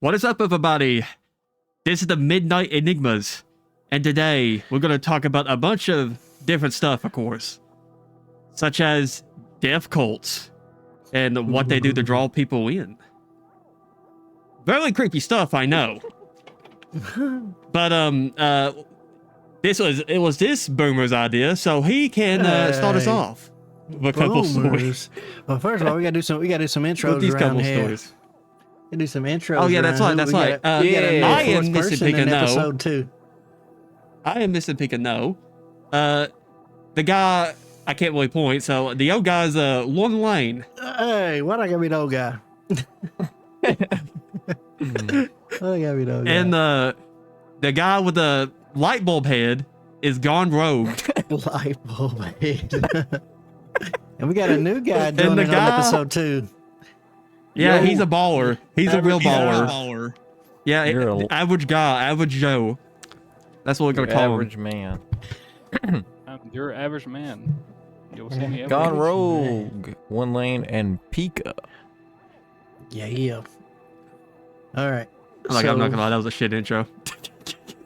What is up, everybody? This is the Midnight Enigmas, and today we're going to talk about a bunch of different stuff, of course, such as death cults and what they do to draw people in. Very creepy stuff, I know. But it was this boomer's idea, so he can start us off with a couple stories. Well, first of all, we gotta do some intros With these around couple here. stories. We do some intros. Oh yeah, that's right. That's right. I am MissingPika. No. Episode 2. I am MissingPika. No. The guy I can't really point. So the old guy's OneLane. Hey, why do I gotta be the old guy? Why do I gotta be the old guy? And the guy with the light bulb head is GoneRogue. Light bulb head. And we got a new guy doing it on episode 2. Yeah, he's a baller. He's a real baller. Yeah, average guy, average Joe. That's what we're gonna call average him. Man. You're an average man. You'll see me GoneRogue, OneLane, and Pika. Yeah. All right. I'm not gonna lie, that was a shit intro.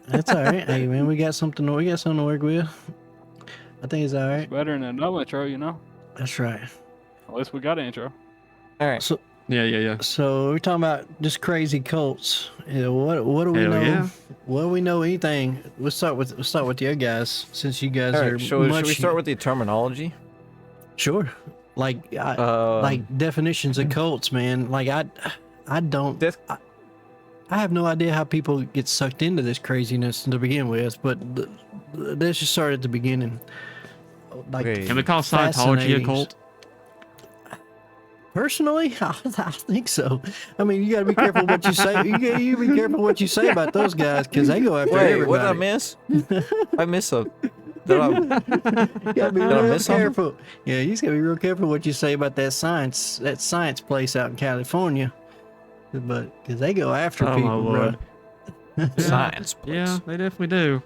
That's all right. Hey man, we got something to work with. I think it's all right. better than no intro, you know. That's right. At least we got an intro. All right. So Yeah. So we're talking about just crazy cults. You know, what do we know? Yeah. What do we know? Anything? We'll start with you guys, since you guys All are right. Should we start with the terminology? Sure. Like definitions of cults, man. Like I don't. I have no idea how people get sucked into this craziness to begin with, but let's just start at the beginning. Like, Okay. Can we call Scientology a cult? Personally, I think so. I mean, you gotta be careful what you say. You be careful what you say about those guys, because they go after everybody. What did I miss? I missed a. Did I? You gotta be Did I real miss something? careful. Yeah, you just gotta be real careful what you say about that science place out in California, but because they go after Oh, people, my bro. Lord. Science. Yeah, they definitely do.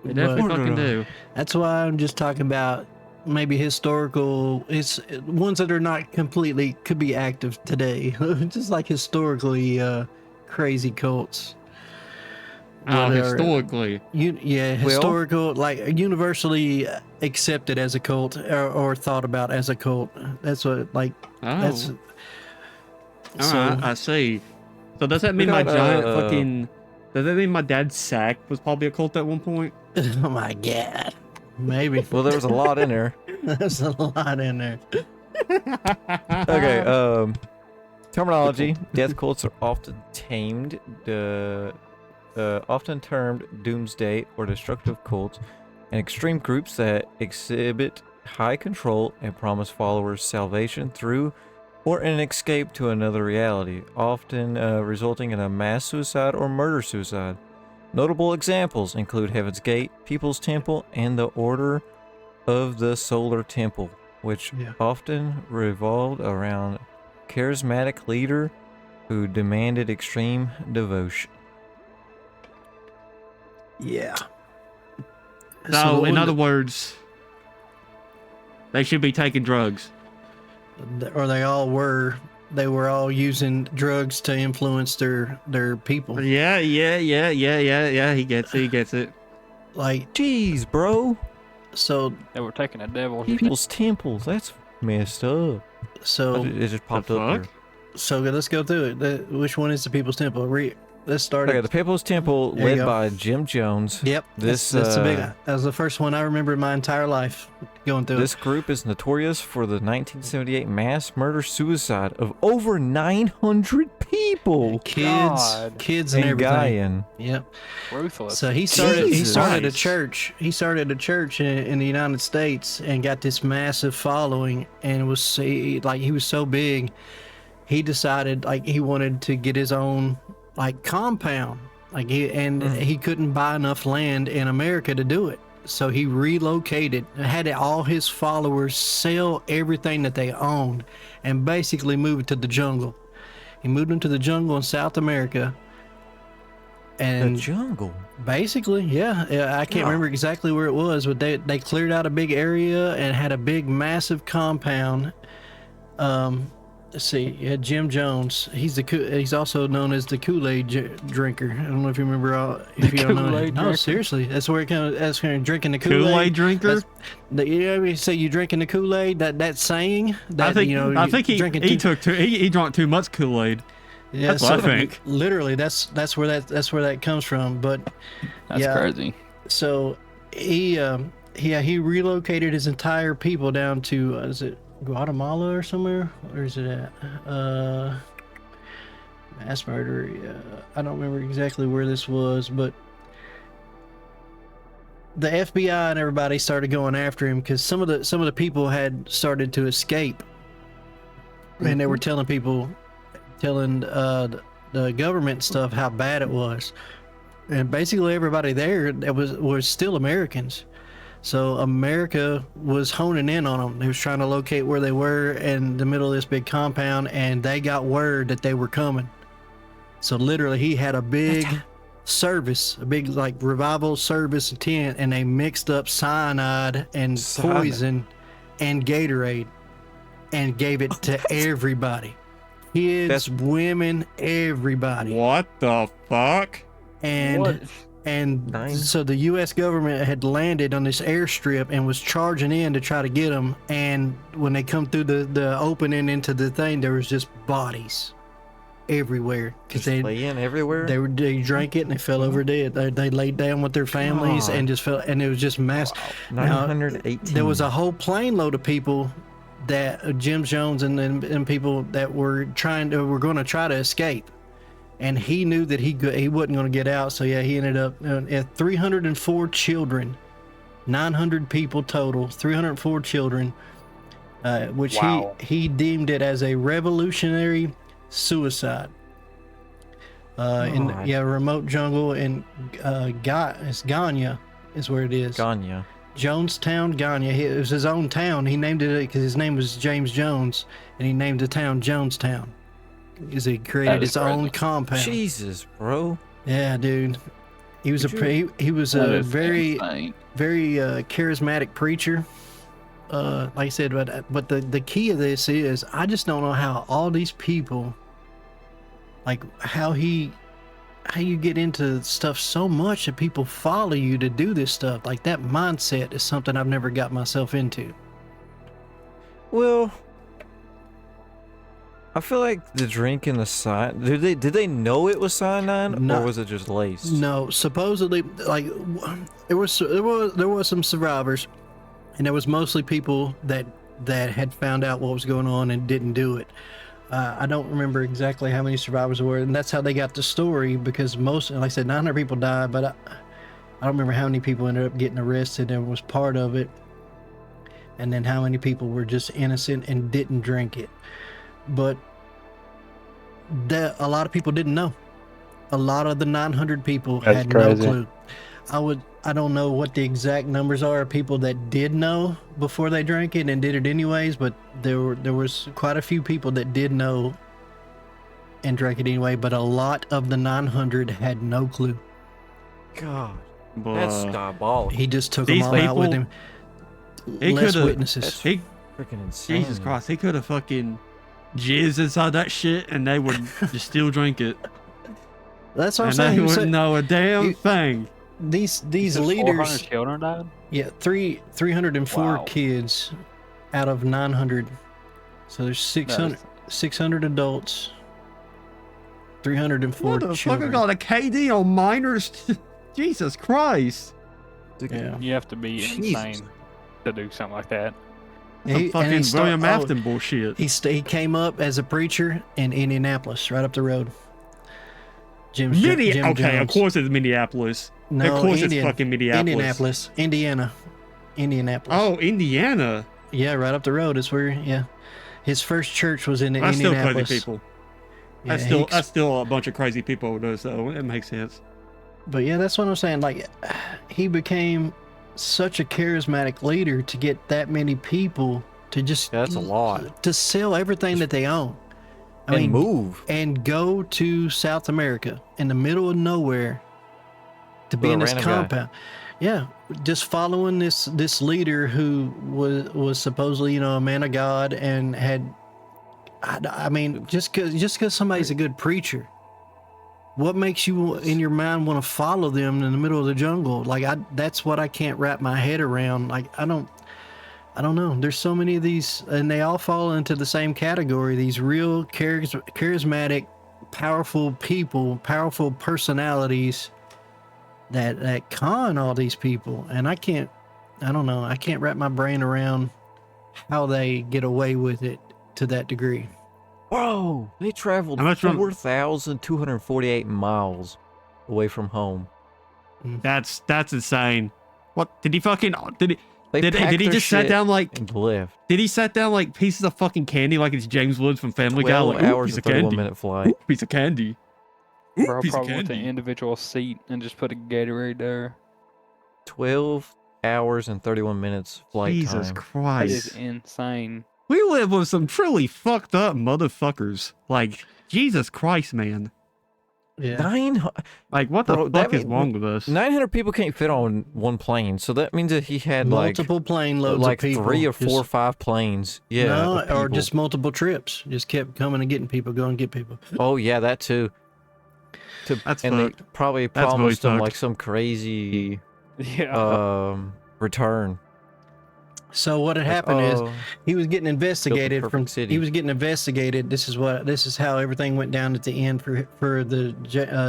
They definitely fucking do. That's why I'm just talking about maybe historical. It's ones that are not completely could be active today, just like historically crazy cults. Historically. Historical, like universally accepted as a cult or thought about as a cult. That's what that's. All right, I see. So does that mean my giant fucking? Does that mean my dad's sack was probably a cult at one point? Oh my god, maybe. Well, there was a lot in there. There's a lot in there. Okay. Terminology. Death cults are often often termed doomsday or destructive cults, and extreme groups that exhibit high control and promise followers salvation through or an escape to another reality, often resulting in a mass suicide or murder-suicide. Notable examples include Heaven's Gate, People's Temple, and the Order of the Solar Temple, which often revolved around a charismatic leader who demanded extreme devotion. Yeah. So in other words, they should be taking drugs. Or they were all using drugs to influence their people. Yeah. He gets it. Like, Jeez, bro. so They were taking a devil's. People's temples. That's messed up. It just popped The up fuck? here. So let's go through it. Which one is the People's Temple? Let's start. Okay, the People's Temple, There you led go. by Jim Jones. Yep. This that's the big. That was the first one I remember in my entire life going through. This group is notorious for the 1978 mass murder-suicide of over 900 people. Kids, and in everything. Guyana. Yep. Ruthless. So he started. He Jesus started a Christ. church. He started a church in the United States and got this massive following. And it was he was so big, he decided he wanted to get his own compound. He couldn't buy enough land in America to do it. So he relocated and had all his followers sell everything that they owned and basically move it to the jungle. He moved them to the jungle in South America. And The jungle. basically, yeah, I can't remember exactly where it was, but they cleared out a big area and had a big, massive compound. let's see. Yeah, Jim Jones. He's also known as the Kool-Aid drinker. I don't know if you remember. If you don't know. Kool-Aid No, drinker? seriously, that's where it kind of that's kind of drinking the Kool-Aid. Kool-Aid drinker. You know, you say you drinking the Kool-Aid. That saying. That, I think you know, I think he drinking he took he drank too much Kool-Aid. Yeah, That's what I think. Literally, that's where that comes from. But That's yeah, crazy. so he relocated his entire people down to is it Guatemala or somewhere? Where is it at? Mass murder. Yeah, I don't remember exactly where this was, but the FBI and everybody started going after him because some of the people had started to escape, and they were telling the government stuff how bad it was, and basically everybody there that was still Americans. So America was honing in on them. They was trying to locate where they were in the middle of this big compound, and they got word that they were coming. So literally, he had a big service, a big like revival service tent, and they mixed up cyanide and poison and Gatorade, and gave it to everybody, kids, women, everybody. What the fuck? And so the U.S. government had landed on this airstrip and was charging in to try to get them. And when they come through the opening into the thing, there was just bodies everywhere because they laying everywhere. They drank it and they fell over dead. They laid down with their families and just fell, and it was just mass. Wow. 918. There was a whole plane load of people that Jim Jones and people that were going to try to escape. And he knew that he wasn't going to get out, so yeah, he ended up at 304 children, 900 people total, 304 children, which he deemed it as a revolutionary suicide. In remote jungle in Ghana is where it is. Ghana. Jonestown, Ghana. It was his own town. He named it because his name was James Jones, and he named the town Jonestown. Because he created his own compound. Jesus, bro. Yeah, dude. He was he was a very charismatic preacher. Like I said, but the key of this is I just don't know how all these people, like how you get into stuff so much that people follow you to do this stuff. Like that mindset is something I've never got myself into. Well, I feel like the drink and the cyanide. Did they know it was cyanide, No. or was it just laced? No, supposedly, like there was some survivors, and there was mostly people that had found out what was going on and didn't do it. I don't remember exactly how many survivors there were, and that's how they got the story. Because most, like I said, 900 people died, but I don't remember how many people ended up getting arrested and was part of it, and then how many people were just innocent and didn't drink it. But a lot of people didn't know. A lot of the 900 people had no clue. I don't know what the exact numbers are of people that did know before they drank it and did it anyways, but there was quite a few people that did know and drank it anyway, but a lot of the 900 had no clue. God, that's diabolical. He just took them all out with him. Less witnesses. Freaking insane. Jesus Christ, he could have fucking jizzed inside that shit and they would just still drink it. That's what I'm and saying. they wouldn't know a damn thing. These So leaders. 400 children died? Yeah, 304 Wow. kids out of 900. So there's 600 adults, 304 What the children. fuck? I got a KD on minors. Jesus Christ. Yeah. You have to be Jesus. insane to do something like that. Some fucking William Afton bullshit. He came up as a preacher in Indianapolis, right up the road. Jim Okay, Jones. of course it's Minneapolis. No, of course it's fucking Minneapolis. Indianapolis. Oh, Indiana. Yeah, right up the road is where. Yeah, his first church was in That's still Indianapolis. crazy people. Yeah, That's still a bunch of crazy people over there, so it makes sense. But yeah, that's what I'm saying. Like, he became such a charismatic leader to get that many people to just That's a lot. to sell everything that they own. I mean, move and go to South America in the middle of nowhere to be With a in this random guy. compound. Yeah, just following this leader who was supposedly, a man of God and had I mean, just because somebody's a good preacher, what makes you in your mind want to follow them in the middle of the jungle? Like that's what I can't wrap my head around. Like I don't know. There's so many of these, and they all fall into the same category. These real charismatic, powerful people, powerful personalities that con all these people, and I don't know. I can't wrap my brain around how they get away with it to that degree. Bro, they traveled 4,248 miles away from home. That's insane. What did he fucking did They he packed their just sat shit down like and left. did he sat down like pieces of fucking candy like it's James Woods from Family Guy? 12 Like, ooh, hours piece and of 31 candy. minute flight. Ooh, piece of candy. Ooh, Bro, piece of probably went to an candy. individual seat and just put a Gatorade there. 12 hours and 31 minutes flight Jesus time. That Christ. is insane. We live with some truly fucked up motherfuckers. Like, Jesus Christ, man. Yeah. Like, what the Bro, that fuck is mean- wrong with us? 900 people can't fit on one plane, so that means that he had Multiple plane loads like of people. 3 or 4 or Just- 5 planes. Yeah, No, of or people. just multiple trips. Just kept coming and getting people, going and get people. Oh yeah, that too. That's and fucked. they probably That's really promised them fucked. like some crazy Yeah. return. So what had Like, happened is oh, he was getting investigated perfect from. city. He was getting investigated. This is how everything went down at the end for the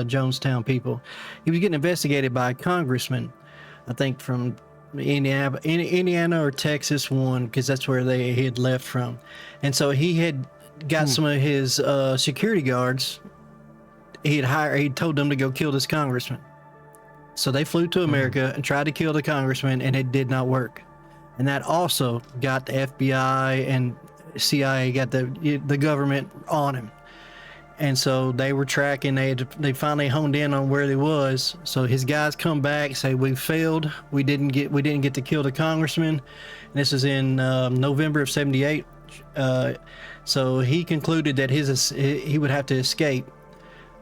Jonestown people. He was getting investigated by a congressman, I think from Indiana or Texas one, because that's where he had left from, and so he had got some of his security guards. He told them to go kill this congressman. So they flew to America and tried to kill the congressman, and it did not work. And that also got the FBI and CIA, got the government on him. And so they were tracking. They finally honed in on where he was. So his guys come back, say we failed. We didn't get to kill the congressman. And this is in November of '78. So he concluded that he would have to escape,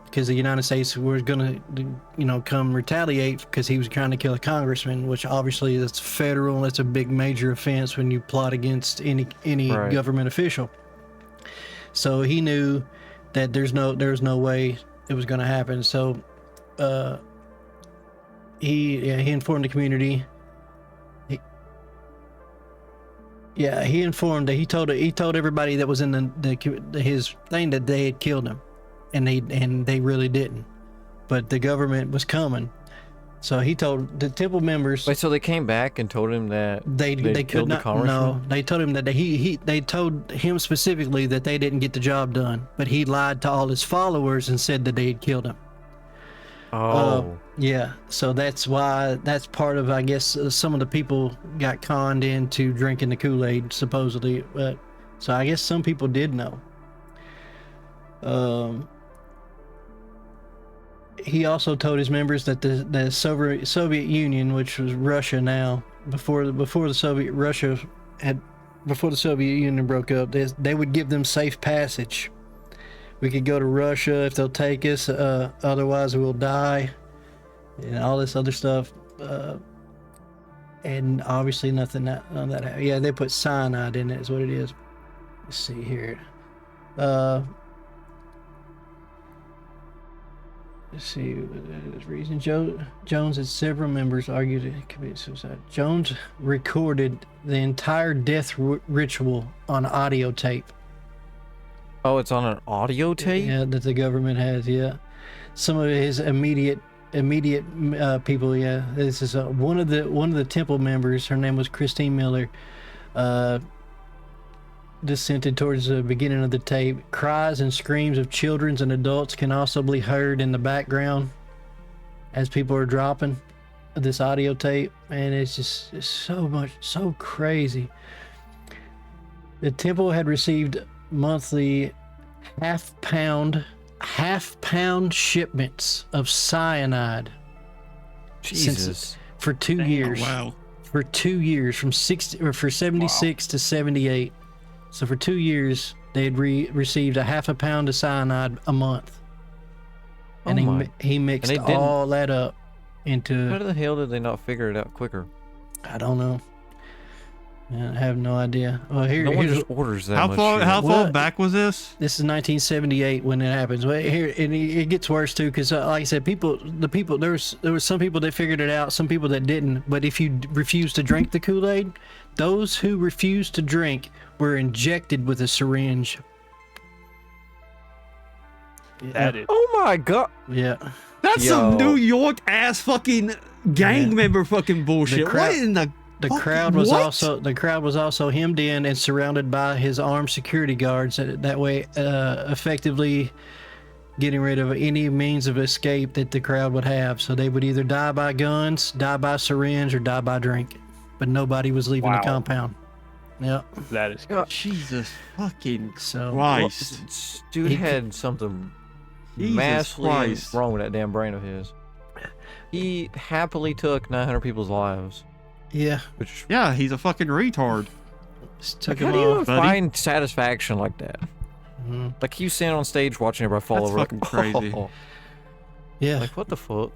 because the United States was going to, come retaliate because he was trying to kill a congressman, which obviously that's federal. That's a big major offense when you plot against any Right. government official. So he knew that there's no way it was going to happen. So he informed the community. He informed that he told everybody that was in his thing that they had killed him. And they really didn't, but the government was coming. So he told the temple members. Wait, so they came back and told him that they killed could the not. congressman? No, they told him that they told him specifically that they didn't get the job done, but he lied to all his followers and said that they had killed him. Oh, Yeah, so that's why. That's part of, I guess, some of the people got conned into drinking the Kool-Aid supposedly. But so I guess some people did know. He also told his members that the Soviet Union, which was Russia now, before the Soviet Union broke up, they would give them safe passage. We could go to Russia if they'll take us, otherwise we'll die, and all this other stuff. And obviously none of that happened. Yeah, they put cyanide in it, is what it is. Let's see here. Let's see. Reason Jones and several members argued he committed suicide. Jones recorded the entire death ritual on audio tape. oh, it's on an audio tape. Yeah, that the government has. Yeah, some of his immediate people. Yeah, this is one of the temple members. Her name was Christine Miller. Dissented towards the beginning of the tape. Cries and screams of children and adults can also be heard in the background as people are dropping this audio tape, and it's so crazy. The temple had received monthly half pound shipments of cyanide Jesus. for 2 Damn. years. Wow. For 2 years, from 76 to 78. So for 2 years, they had received a half a pound of cyanide a month, and Oh my. he mixed And they didn't- all that up How into, the hell did they not figure it out quicker? I don't know. Yeah, I have no idea. Well, No one here's just orders that How much far? shit. How far What? back was this? this is 1978 when it happens. Well, here and it gets worse too, because like I said, there was some people that figured it out, some people that didn't. But if you refuse to drink the Kool-Aid, those who refused to drink were injected with a syringe. That is. Oh my god. Yeah. That's Yo. some New York ass fucking gang Yeah. member fucking bullshit. crowd- What in the? The fuck- crowd was what? also hemmed in and surrounded by his armed security guards. That way, effectively getting rid of any means of escape that the crowd would have. So they would either die by guns, die by syringe, or die by drink. But nobody was leaving Wow. the compound. Yep. That is. Jesus fucking So Christ. Dude He had something Jesus massively Christ. wrong with that damn brain of his. He happily took 900 people's lives, yeah, which Yeah, he's a fucking retard. just took how him do you off. buddy. find satisfaction like that? Mhm. Like you stand on stage watching everybody fall That's over. fucking crazy. Yeah. Like what the fuck?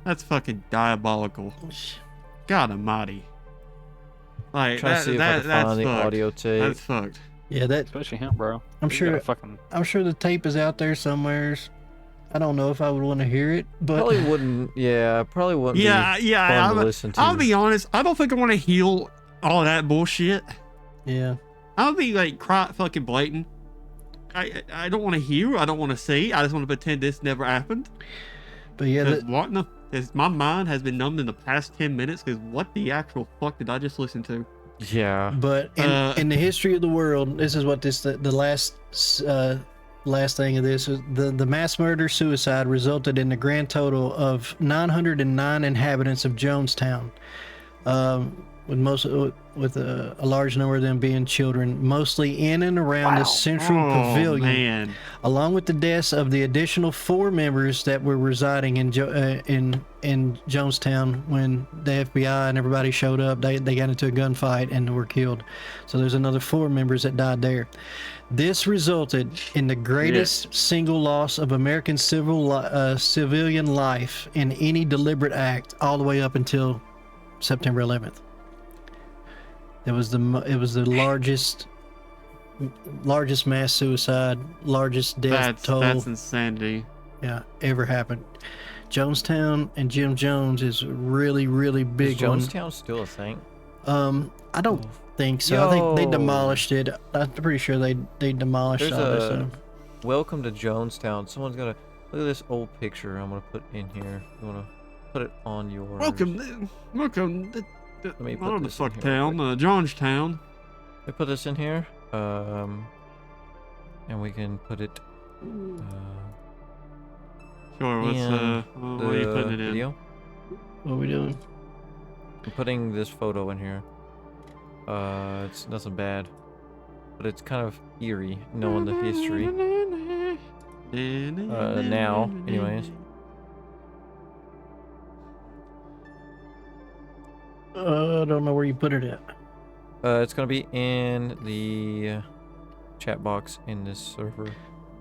That's fucking diabolical. God almighty. Like Trying to see if I can that's find the fucked. audio tape. That's fucked. Yeah, that Especially him, bro. I'm He's sure- got a fucking. I'm sure the tape is out there somewheres. I don't know if I would want to hear it, but Probably wouldn't. Yeah, probably wouldn't. Yeah, be yeah. fun to listen to. I'll be honest. I don't think I want to heal all that bullshit. yeah. I'll be like fucking blatant. I don't want to hear. I don't want to see. I just want to pretend this never happened. But yeah, Because what in the? 'Cause my mind has been numbed in the past 10 minutes. Because what the actual fuck did I just listen to? Yeah. but in the history of the world, this is what the last thing of this is the mass murder suicide resulted in a grand total of 909 inhabitants of Jonestown, with a large number of them being children, mostly in and around the central pavilion, Man. along with the deaths of the additional 4 members that were residing in Jonestown when the FBI and everybody showed up. They got into a gunfight and were killed. So there's another 4 members that died there. This resulted in the greatest single loss of American civilian life in any deliberate act, all the way up until September 11th. It was the largest mass suicide, largest death toll. That's insanity. Yeah, ever happened. Jonestown and Jim Jones is really, really big Is one. Jonestown still a thing? I don't think so. I think they Yo. demolished it. I'm pretty sure they demolished There's all this a stuff. welcome to Jonestown. Someone's gonna look at this old picture. I'm gonna put in here. You wanna put it on your. Welcome. Let me put I don't know the this in fuck here real town. Georgetown. We put this in here. And we can put it. Sure. What's in what are you the putting it in? video. What are we doing? I'm putting this photo in here. It's nothing bad, but it's kind of eerie knowing the history. Now, anyways. I don't know where you put it at. It's gonna be in the chat box in this server.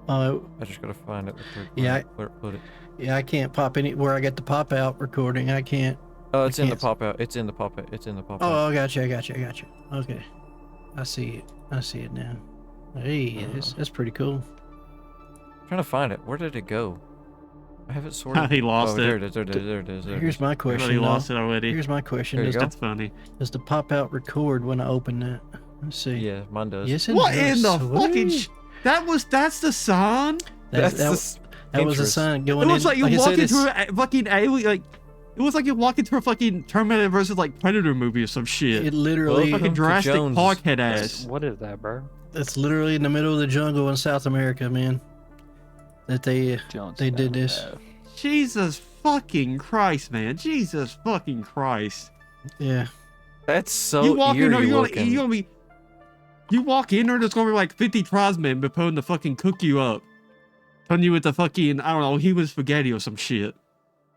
I just gotta find it. Yeah, where to put it. Yeah, I can't pop any where I got the pop out recording. I can't. Oh, it's in the can't- pop out. It's in the pop out. It's in the pop out. Oh, I got you. Okay, I see it now. Hey, that's pretty cool. I'm trying to find it. Where did it go? I have it sorted. He lost oh, it. There it is. There it is. There it is. There it Here's is. my Everybody question. lost though. it already. Here's my question. There you Does go. That's funny. the pop out record when I open that? Let's see. Yeah, mine does. Yes, it What does. in the Sweet. fucking? That's the sign. That's That was the interest. sign It going was in. like you're I said, walking it's- through a fucking alien. Like it was like you're walking through a fucking Terminator versus like Predator movie or some shit. It literally. Fucking to Jurassic Jones. Park head ass. What is that, bro? It's literally in the middle of the jungle in South America, man. That they Jones. did this. Jesus fucking Christ, man. Jesus fucking Christ. Yeah. That's so You walk in eerie there, looking. you're gonna be. You walk in there, there's gonna be like 50 tribesmen preparing to fucking cook you up. Telling you with the fucking, I don't know, human spaghetti or some shit.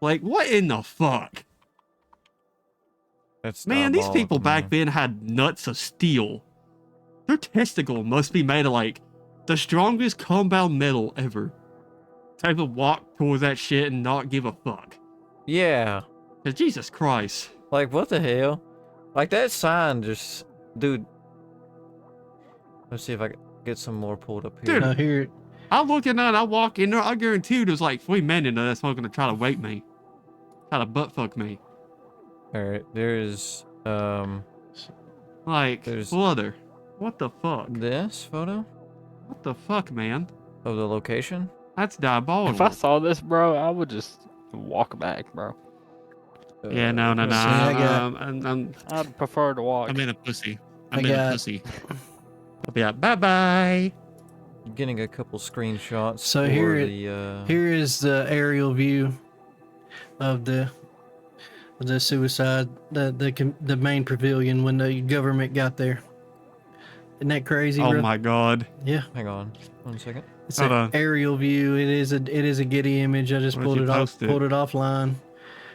Like, what in the fuck? That's Man, these diabolical, people back man. then had nuts of steel. Their testicle must be made of like the strongest compound metal ever. Type of walk towards that shit and not give a fuck. Yeah. 'Cause Jesus Christ. Like what the hell? Like that sign just, dude. Let's see if I can get some more pulled up here. Dude. I hear it. I look at that, I walk in there, I guarantee you there's like 3 men in there that's not gonna try to rape me. Try to butt fuck me. Alright, there's Like, There's- brother. What the fuck? this photo What the fuck, man? of the location. That's diabolical. If I saw this, bro, I would just walk back, bro. Yeah, no. See, I got- I'd prefer to walk. I'm in a pussy. I I'm in a got- pussy. I'll be like, bye-bye. Getting a couple screenshots. So for here the, Here is the aerial view of the suicide, the main pavilion when the government got there. Isn't that crazy, Oh bro? my god. Yeah, hang on 1 second. it's Hold an on. aerial view. It is a Getty image. I just Where'd pulled you it off post it? pulled it offline.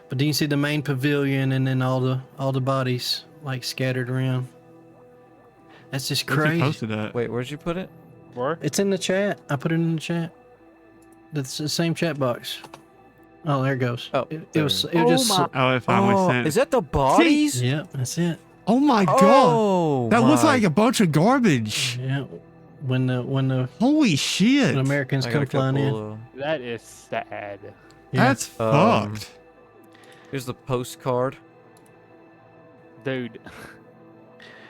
But then you see the main pavilion and then all the bodies like scattered around. That's just Where'd you crazy. posted that? Wait, where'd you put it? Where? It's in the chat. I put it in the chat. That's the same chat box. Oh, there it goes. Oh, it there was it it was just my- Oh, it finally sent. Is that the bodies? yeah, that's it. Oh my god. Oh, That looks my- like a bunch of garbage. Yeah, when the Holy shit. Americans I got a come flying in. couple, That is sad. Yeah. That's fucked. here's the postcard. Dude.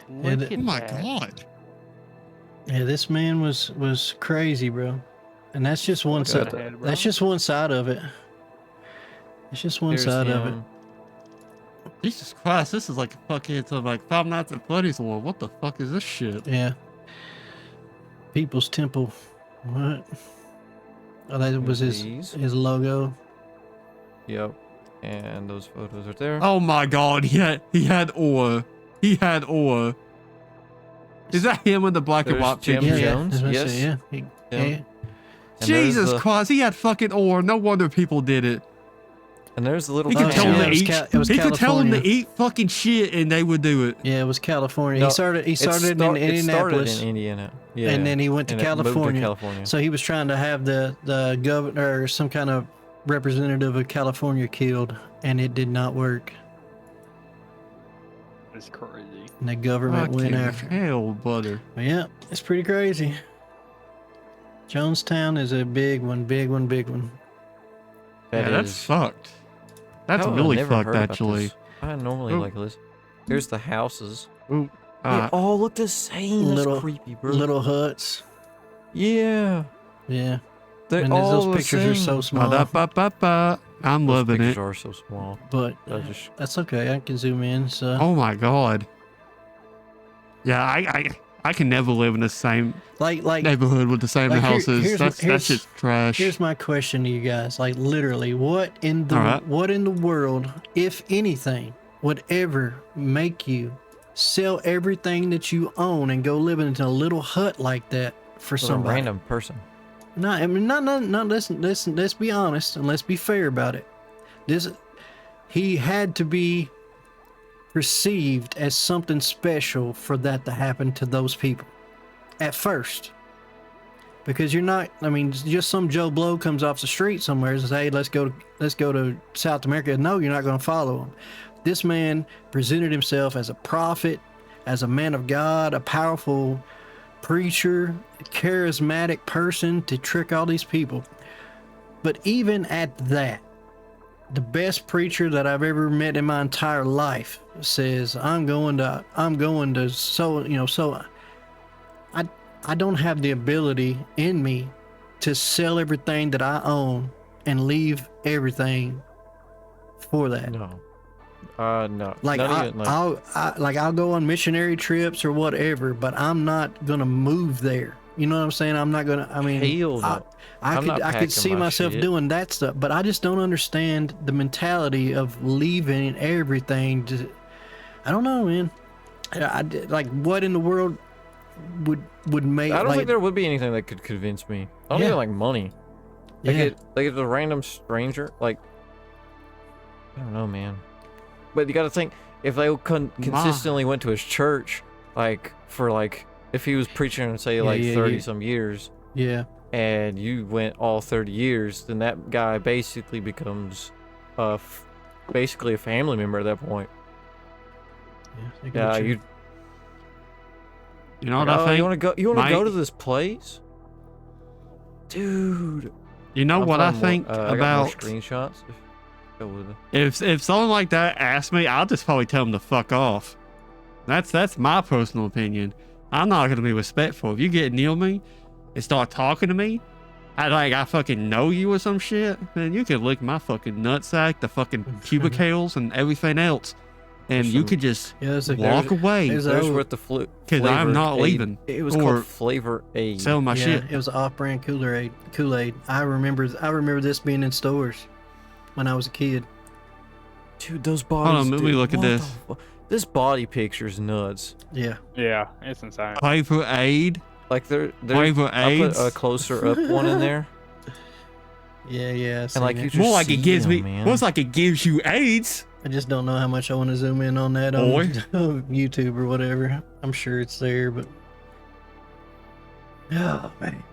Yeah, Look the- at Oh my that. god. Yeah, this man was crazy, bro. And that's just one Look at side. that, bro. That's just one side of it. It's just one Here's side of it. him. Jesus Christ, this is like fucking it's like Five Nights at Freddy's or what the fuck is this shit? Yeah. People's Temple. What? Oh, that was Here's these. his logo. Yep. And those photos are there. Oh my god, he had ore. He had ore. Is that him in the black and There's white Jim picture? Jones, that's what I yes. said, yeah. He- Yeah. yeah. And there's Jesus the- Christ, he had fucking ore. No wonder people did it. And there's the little He could Oh, tell yeah, them it to was eat. it was He could tell them to California. eat fucking shit and they would do it. Yeah, it was California. No, He started It in It started Indianapolis. in Indiana. Yeah. And then he went to and it moved California. California. So he was trying to have the governor or some kind of representative of California killed, and it did not work. It's crazy. And the government went Fucking after him. hell, brother. But yeah, it's pretty crazy. Jonestown is a big one, big one, big one. That Yeah, that's is- fucked. That's How have I really never fucked, heard about actually. this? I normally Ooh. like this. Here's the houses. Ooh, They all look the same. That's little- creepy, bro. Little huts. Yeah. Yeah. They're And all those the pictures are same. so small. ba-da-ba-ba-ba. I'm Those loving pictures it. are so small. But I just that's okay. I can zoom in. So Oh my god. Yeah, I can never live in the same like neighborhood with the same like, houses. here's- That's here's- just trash. here's my question to you guys. Like literally, what in the Alright. world, if anything, would ever make you sell everything that you own and go live in a little hut like that for with a somebody? random person. No, I mean, no. Listen. Let's be honest and let's be fair about it. He had to be perceived as something special for that to happen to those people at first. Because you're not. I mean, just some Joe Blow comes off the street somewhere and says, "Hey, let's go to South America." No, you're not going to follow him. This man presented himself as a prophet, as a man of God, a powerful preacher, charismatic person to trick all these people. But even at that, the best preacher that I've ever met in my entire life says, I'm going to so I don't have the ability in me to sell everything that I own and leave everything for that. No. No. Like Not even, like, I'll go on missionary trips or whatever, but I'm not gonna move there. You know what I'm saying? I'm not gonna. I mean, hell no. I'm not I packing could see my myself shit. doing that stuff, but I just don't understand the mentality of leaving everything. I don't know, man. Like, what in the world would make? I don't like, think there would be anything that could convince me. I don't Yeah. even like money. Like, yeah, like if a random stranger, like, I don't know, man. But you got to think, if they consistently went to his church, like, for, like, if he was preaching, say, Yeah, like, yeah, 30 yeah. some years, yeah, and you went all 30 years, then that guy basically becomes basically a family member at that point. they go Yeah, to you. church. You know what Oh, I think? you want to go? You want to go Mike? to this place, dude? You know what I found more- think I got more about screenshots. Go with it. if someone like that asks me, I'll just probably tell them to fuck off. That's my personal opinion. I'm not gonna be respectful. If you get near me and start talking to me, I fucking know you or some shit, man, you can lick my fucking nutsack, the fucking cubicles and everything else, and you could just Yeah, there's a, walk away there's There's a, what the because I'm not Flavor Aid- leaving It was or called Flavor Aid. sell my yeah, shit. it was an off-brand Kool-Aid. I remember this being in stores when I was a kid. Dude, those on, bodies. let me dude, look at what the this. This body picture's nuts. Yeah, Yeah, it's insane. Flavor Aid. Like they're Flavor I put AIDS. a closer up one in there, yeah. and like you just More like see it gives them, me. man. More like it gives you AIDS. I just don't know how much I want to zoom in on that on Boy. YouTube or whatever. I'm sure it's there, but oh man.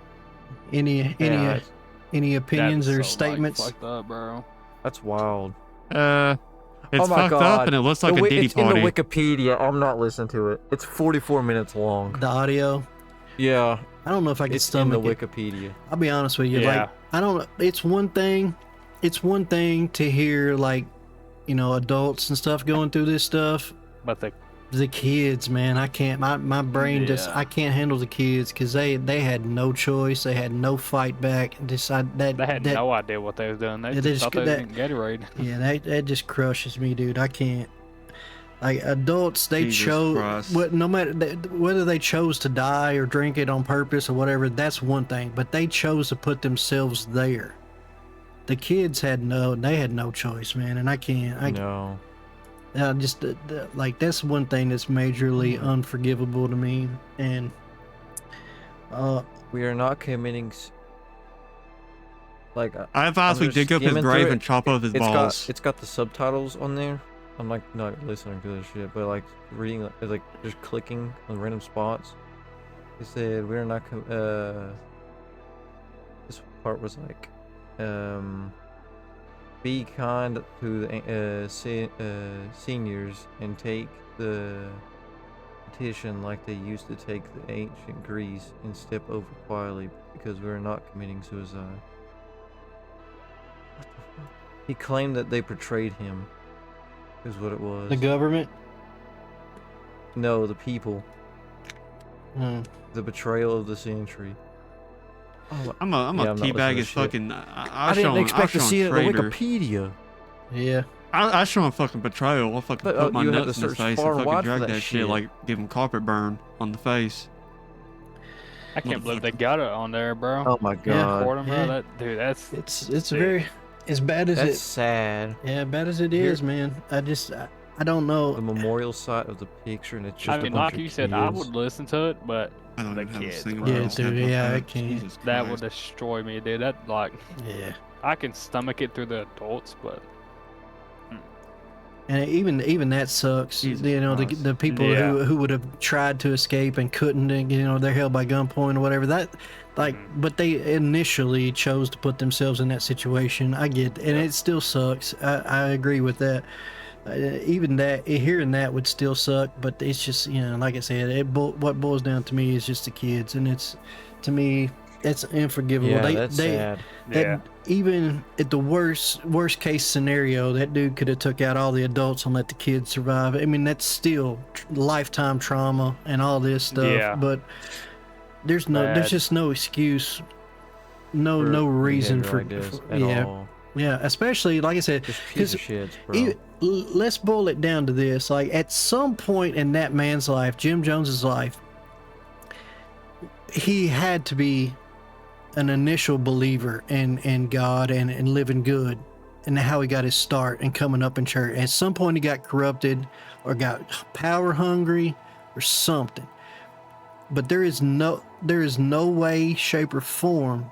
Yeah, Any opinions That is or so, statements? Like, fucked up, bro. that's wild. It's Oh my fucked up God. and it looks like a Diddy It's in the party. Wikipedia. I'm not listening to it. It's 44 minutes long. The audio. Yeah, I don't know if I could it's in the stomach it. Wikipedia. I'll be honest with you. Yeah. Like I don't. It's one thing. It's one thing to hear like, adults and stuff going through this stuff. But The kids, man, I can't. My brain just. Yeah. I can't handle the kids because they had no choice. They had no fight back. they had no idea what they was doing. They Yeah, they just just thought they was that- getting Gatorade. Yeah, that just crushes me, dude. I can't. Like adults, they Jesus chose Christ. what no matter whether they chose to die or drink it on purpose or whatever. That's one thing, but they chose to put themselves there. The kids had no choice, man, and I can't. No. Just like that's one thing that's majorly unforgivable to me, and We are not committing. Like I advise we just dig up his skimming through grave it. and chop off his it's balls. got the subtitles on there. I'm like not listening to this shit, but like reading, like just clicking on random spots. He said we're not. This part was like, be kind to the seniors and take the petition like they used to take the ancient Greece and step over quietly because we're not committing suicide. What the fuck? He claimed that they betrayed him. Is what it was. the government. No, the people. Hmm. The betrayal of the century. Oh, I'm Yeah, a I'm not listening teabag to his shit. fucking. I didn't expect to see it on Wikipedia. Yeah, I show him fucking betrayal. I'll fucking But, put my you had nuts to in his search face far and and fucking wide for drag that that shit shit. like give him carpet burn on the face. I can't believe they got it on there, bro. Oh my god. Record 'em, bro. Yeah. That dude, that's it's sick. very as bad as That's it. sad. Yeah, bad as it Here- is, man. I don't The know. memorial site of the picture, and it's just I a mean, bunch like of you said, I kids. would listen to it, but I don't The even have a kids, single bro. Yeah, one. dude, yeah, I can't. Jesus that would Christ. destroy me, dude. That like Yeah, I can stomach it through the adults, but and even that sucks. Jesus The Christ. people Yeah. who would have tried to escape and couldn't. And, they're held by gunpoint or whatever. That but they initially chose to put themselves in that situation. I get, and it still sucks. I agree with that. Even that, hearing that would still suck. But it's just, like I said, what boils down to me is just the kids, and it's to me that's unforgivable. Yeah, that's sad. yeah, Even at the worst case scenario, that dude could have took out all the adults and let the kids survive. I mean, that's still lifetime trauma and all this stuff. Yeah. But there's Bad. just no excuse, no For reason behavior for, like this for- at yeah, all. yeah. Especially like I said, Just piece of 'cause shit, bro. let's boil it down to this: like at some point in that man's life, Jim Jones's life, he had to be an initial believer in God and living good, and how he got his start and coming up in church. At some point, he got corrupted or got power hungry or something. But there is no way, shape, or form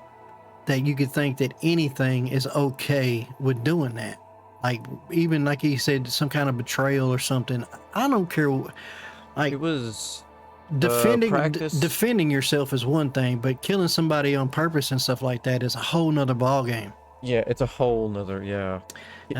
that you could think that anything is okay with doing that. Like even like he said, some kind of betrayal or something. I don't care. Like It was defending practice. defending yourself is one thing, but killing somebody on purpose and stuff like that is a whole nother ball game. Yeah, it's a whole nother,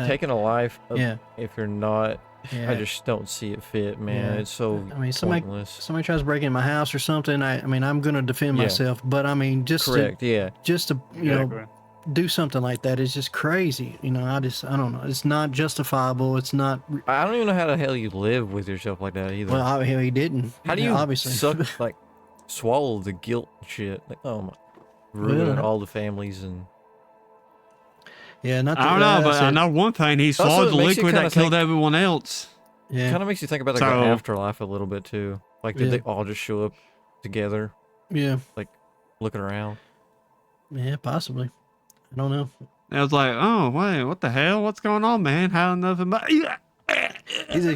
taking a life of, Yeah. if you're not Yeah. I just don't see it fit, man. Yeah. It's so I mean, pointless. somebody tries to break in my house or something. I mean, I'm gonna defend Yeah. myself, but I mean, Correct, yeah. just to you know, Exactly. do something like that is just crazy. You know, I don't know. It's not justifiable. It's not. I don't even know how the hell you live with yourself like that either. Well, he didn't. How do you obviously swallow the guilt and shit? Like, oh my, ruining Well, all the families and. Yeah, not. I don't know, but I know one thing. He Also, swallowed it the makes you liquid kinda that killed think- everyone else. Yeah. Kind of makes you think about like So- the afterlife a little bit too. Like, did Yeah. they all just show up together, Yeah. looking around? Yeah. Possibly. I don't know. I was like, oh, wait, what the hell? What's going on, man? How nothing but... These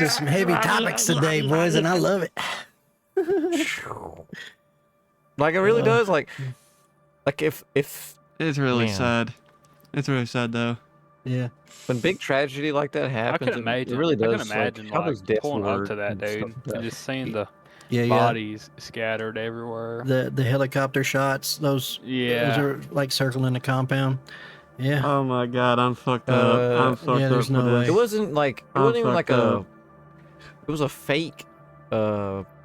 are some heavy topics today, boys, and I love it. Like, it really does. Like if It's really Man. sad. It's really sad, though. Yeah. when big tragedy like that I happens, could imagine. it really does. I can imagine how does death pulling up work to that and stuff dude like that. and just seeing the Yeah. bodies scattered everywhere. The helicopter shots. Those Yeah. are like circling the compound. Yeah. Oh, my God. I'm fucked up. I'm fucked yeah, up there's for no this. It wasn't like it I'm wasn't even like fucked a. up. It was a fake,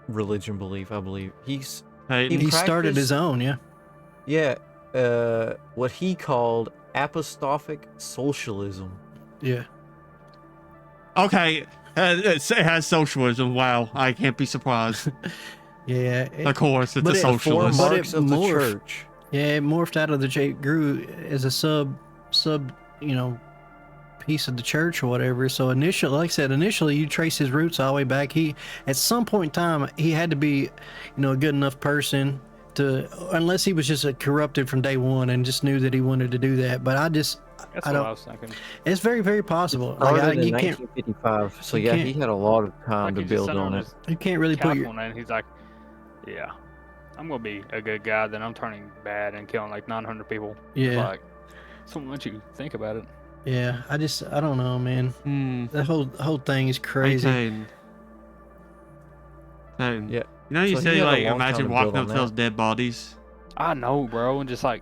religion belief. I believe he's Hey, He He started his practiced- own. Yeah. yeah, what he called apostolic socialism. Yeah. okay. It has socialism. Wow. I can't be surprised. Yeah. Of course, it's but a it- Four socialist. but it marks of the morphed. church. Yeah, it morphed out of the church, grew as a sub, you know, piece of the church or whatever. So initially, like I said, you trace his roots all the way back. At some point in time, he had to be, you know, a good enough person to, unless he was just corrupted from day one and just knew that he wanted to do that. But That's I what don't- I was thinking. it's very, very possible. Started in you can't, 1955. So you yeah, can't- he had a lot of time Like to he just build sat on it. his you can't really put cap your, on that, and he's like, "Yeah, I'm gonna be a good guy. Then I'm turning bad and killing like 900 people." yeah, Like, so much you think about it. yeah. I don't know, man. The whole thing is crazy. Hey, Tane. Yeah. You know, you So he say, had a like, long time imagine to walking build up on to those that. dead bodies. I know, bro, and just like,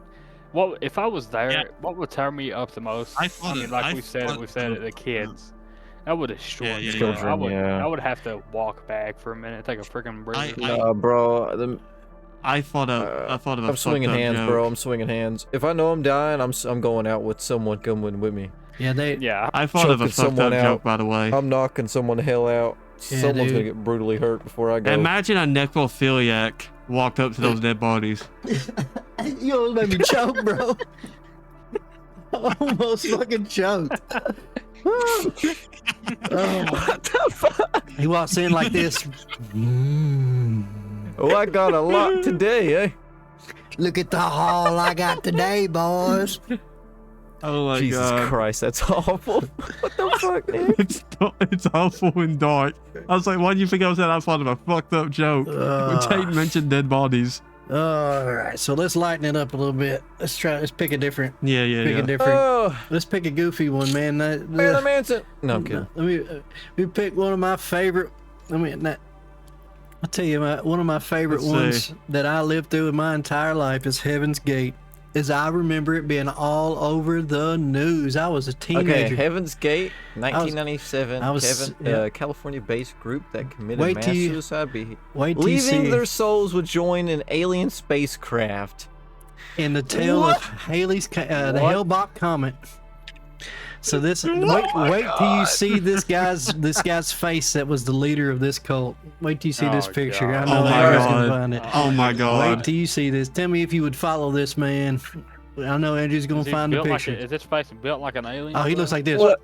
what if I was there? Yeah. What would tear me up the most? I thought mean, it- like I we said thought it, the kids. That would destroy Yeah, me. yeah, bro. Children, I would, yeah. I would have to walk back for a minute, take a freaking breather. Bro, I thought of a I'm swinging fucked up hands, joke. bro. I'm swinging hands. If I know I'm dying, I'm going out with someone coming with me. Yeah, Yeah, I thought of a choking fucked up someone joke, out. by the way. I'm knocking someone the hell out. Yeah, Someone's dude. gonna get brutally hurt before I go. Imagine a necrophiliac walked up to those dead bodies. You almost made me choke, bro. Almost fucking choked. Oh. What the fuck? He walks in like this. Oh, I got a lot today, eh? Look at the haul I got today, boys. Oh my Jesus god. Christ, that's awful. What the fuck, man? It's awful and dark. I was like, why do you think I was saying I thought of a fucked up joke? When Tate mentioned dead bodies. All right, so let's lighten it up a little bit. Let's pick a different. Yeah, yeah, Pick a yeah. different. Oh, Let's pick a goofy one, man. Marilyn Manson. No, I'm kidding. Let me pick one of my favorite. I'll tell you, one of my favorite Let's ones that I lived through in my entire life is Heaven's Gate. As I remember it being all over the news. I was a teenager. Okay, Heaven's Gate, 1997. I was- yeah. California-based group that committed Wait mass till you- suicide, Wait till you leaving see their souls would join an alien spacecraft. in the tale What? of Haley's the What? Hale-Bopp comet. So this wait till you see this guy's face that was the leader of this cult. Wait till you see this Oh, picture. God. I know Oh my Andrew's gonna god. find it. Oh my Wait god. till you see this. Tell me if you would follow this man. I know Andrew's gonna Is he find the built picture. Is this face built like an alien? Oh, he looks like this. What?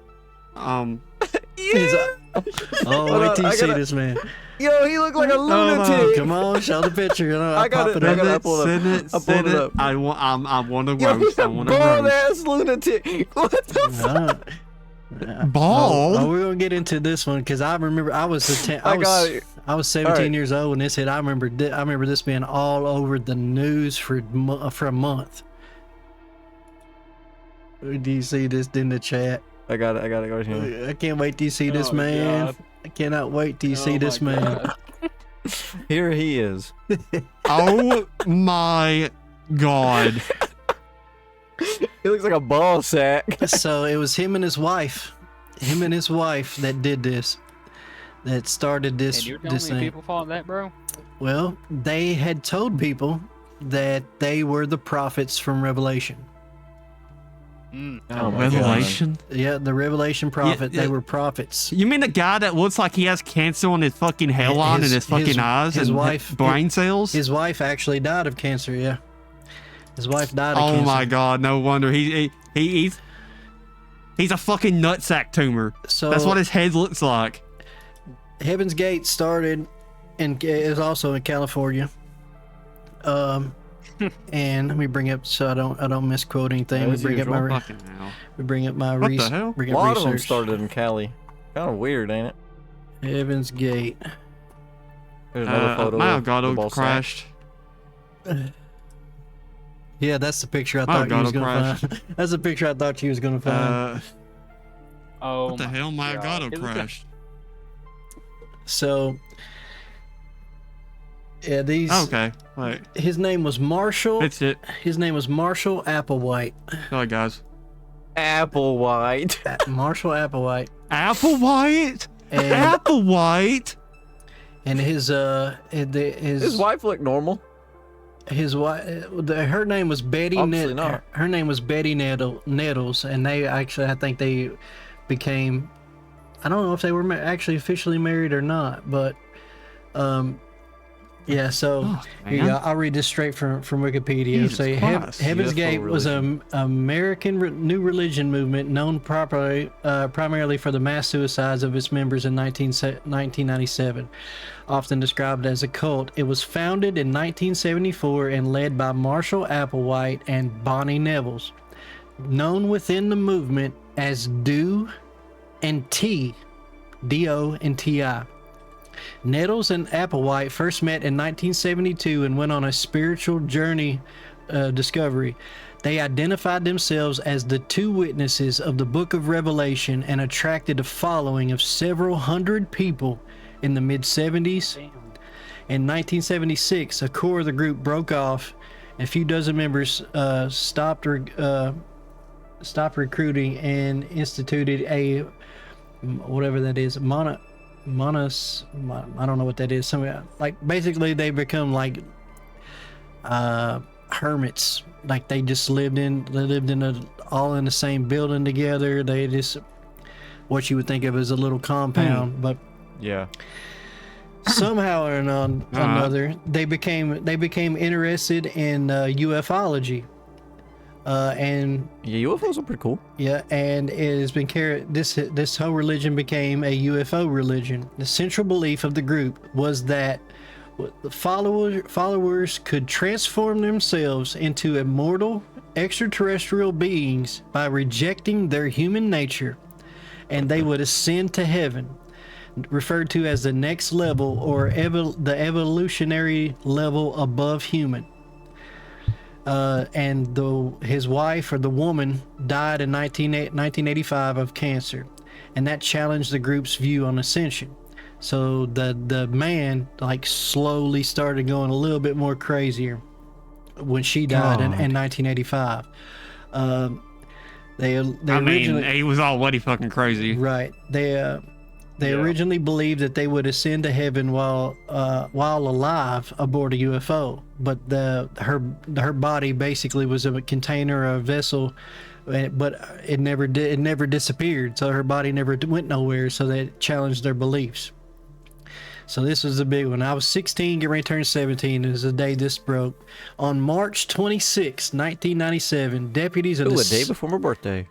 He's Yeah. Oh, Hold wait on, till you I see gotta- this man. Yo, he looked like a Hold on, lunatic. Come on, show the picture. I'll I got pop it, it I up. got it. Send pulled it, up. send it, I pulled send it it. up. I want to Yo, roast. he's I a want to bald roast. ass lunatic. What the fuck? Bald? Oh, we're gonna get into this one because I remember I was I got it. I was 17 Alright. years old when this hit. I remember this being all over the news for a month. Do you see this in the chat? I got it right here. I can't wait till you see this Oh, man. God. I cannot wait till you Oh see this my man. God. Here he is. Oh my god. He looks like a ball sack. So it was him and his wife. him and his wife that did this, that started this. And you're this telling me thing. people fought that, bro? Well, they had told people that they were the prophets from Revelation. Mm. Oh my God. Revelation. Yeah, the Revelation prophet. yeah. They were prophets. You mean the guy that looks like he has cancer on his fucking hairline and his fucking eyes his and wife, brain cells? His wife actually died of cancer. Yeah, his wife died of Oh cancer. my God! No wonder he's a fucking nutsack tumor. So That's what his head looks like. Heaven's Gate started, and is also in California. And let me bring up so I don't misquote anything. As usual. Fucking hell. We bring up my What the hell? bring A up lot of them research. started in Cali. Kind of weird, ain't it? Heaven's Gate. There's another photo My of the Elgato ball sack. crashed. Yeah, that's the picture I My thought you was Elgato gonna find. That's the picture I thought you was gonna find. Oh, What the my hell? My God. Elgato It was a- crashed. So, yeah, these. Okay, wait. His name was Marshall. That's it. His name was Marshall Applewhite. Sorry, guys. Applewhite. Marshall Applewhite. Applewhite. And Applewhite. and his His wife looked normal. his wife, her name was Betty. Obviously not. Her name was Betty Nettles, and they actually, I think they became. I don't know if they were actually officially married or not, but yeah. So Oh, here you man. go. I'll read this straight from Wikipedia. Jesus So Christ. Heaven's UFO Gate was an American new religion movement known primarily for the mass suicides of its members in 1997. Often described as a cult, it was founded in 1974 and led by Marshall Applewhite and Bonnie Nevels, known within the movement as Do and T, D-O and T-I. Nettles and Applewhite first met in 1972 and went on a spiritual journey discovery. They identified themselves as the two witnesses of the book of Revelation and attracted a following of several hundred people in the mid-70s. Damn. In 1976, a core of the group broke off, and a few dozen members stopped recruiting and instituted a whatever that is, I don't know what that is. Some like basically they become like hermits. Like they just lived in all in the same building together. They just what you would think of as a little compound, but Yeah. somehow or another they became interested in ufology. And Yeah, UFOs are pretty cool. yeah, and it has been this whole religion became a UFO religion. The central belief of the group was that the followers could transform themselves into immortal extraterrestrial beings by rejecting their human nature, and they would ascend to heaven, referred to as the next level or the evolutionary level above human. And his wife, or the woman, died in 1985 of cancer, and that challenged the group's view on ascension. So the man like slowly started going a little bit more crazier when she died in 1985. They I originally, mean, he was already fucking crazy. right, they Yeah. originally believed that they would ascend to heaven while alive aboard a UFO, but her body basically was a container, a vessel, but it never disappeared. So her body never went nowhere. So that challenged their beliefs. So this was a big one. I was 16, getting ready to turn 17. It was the day this broke. On March 26, 1997, deputies of Ooh, the a day before my birthday.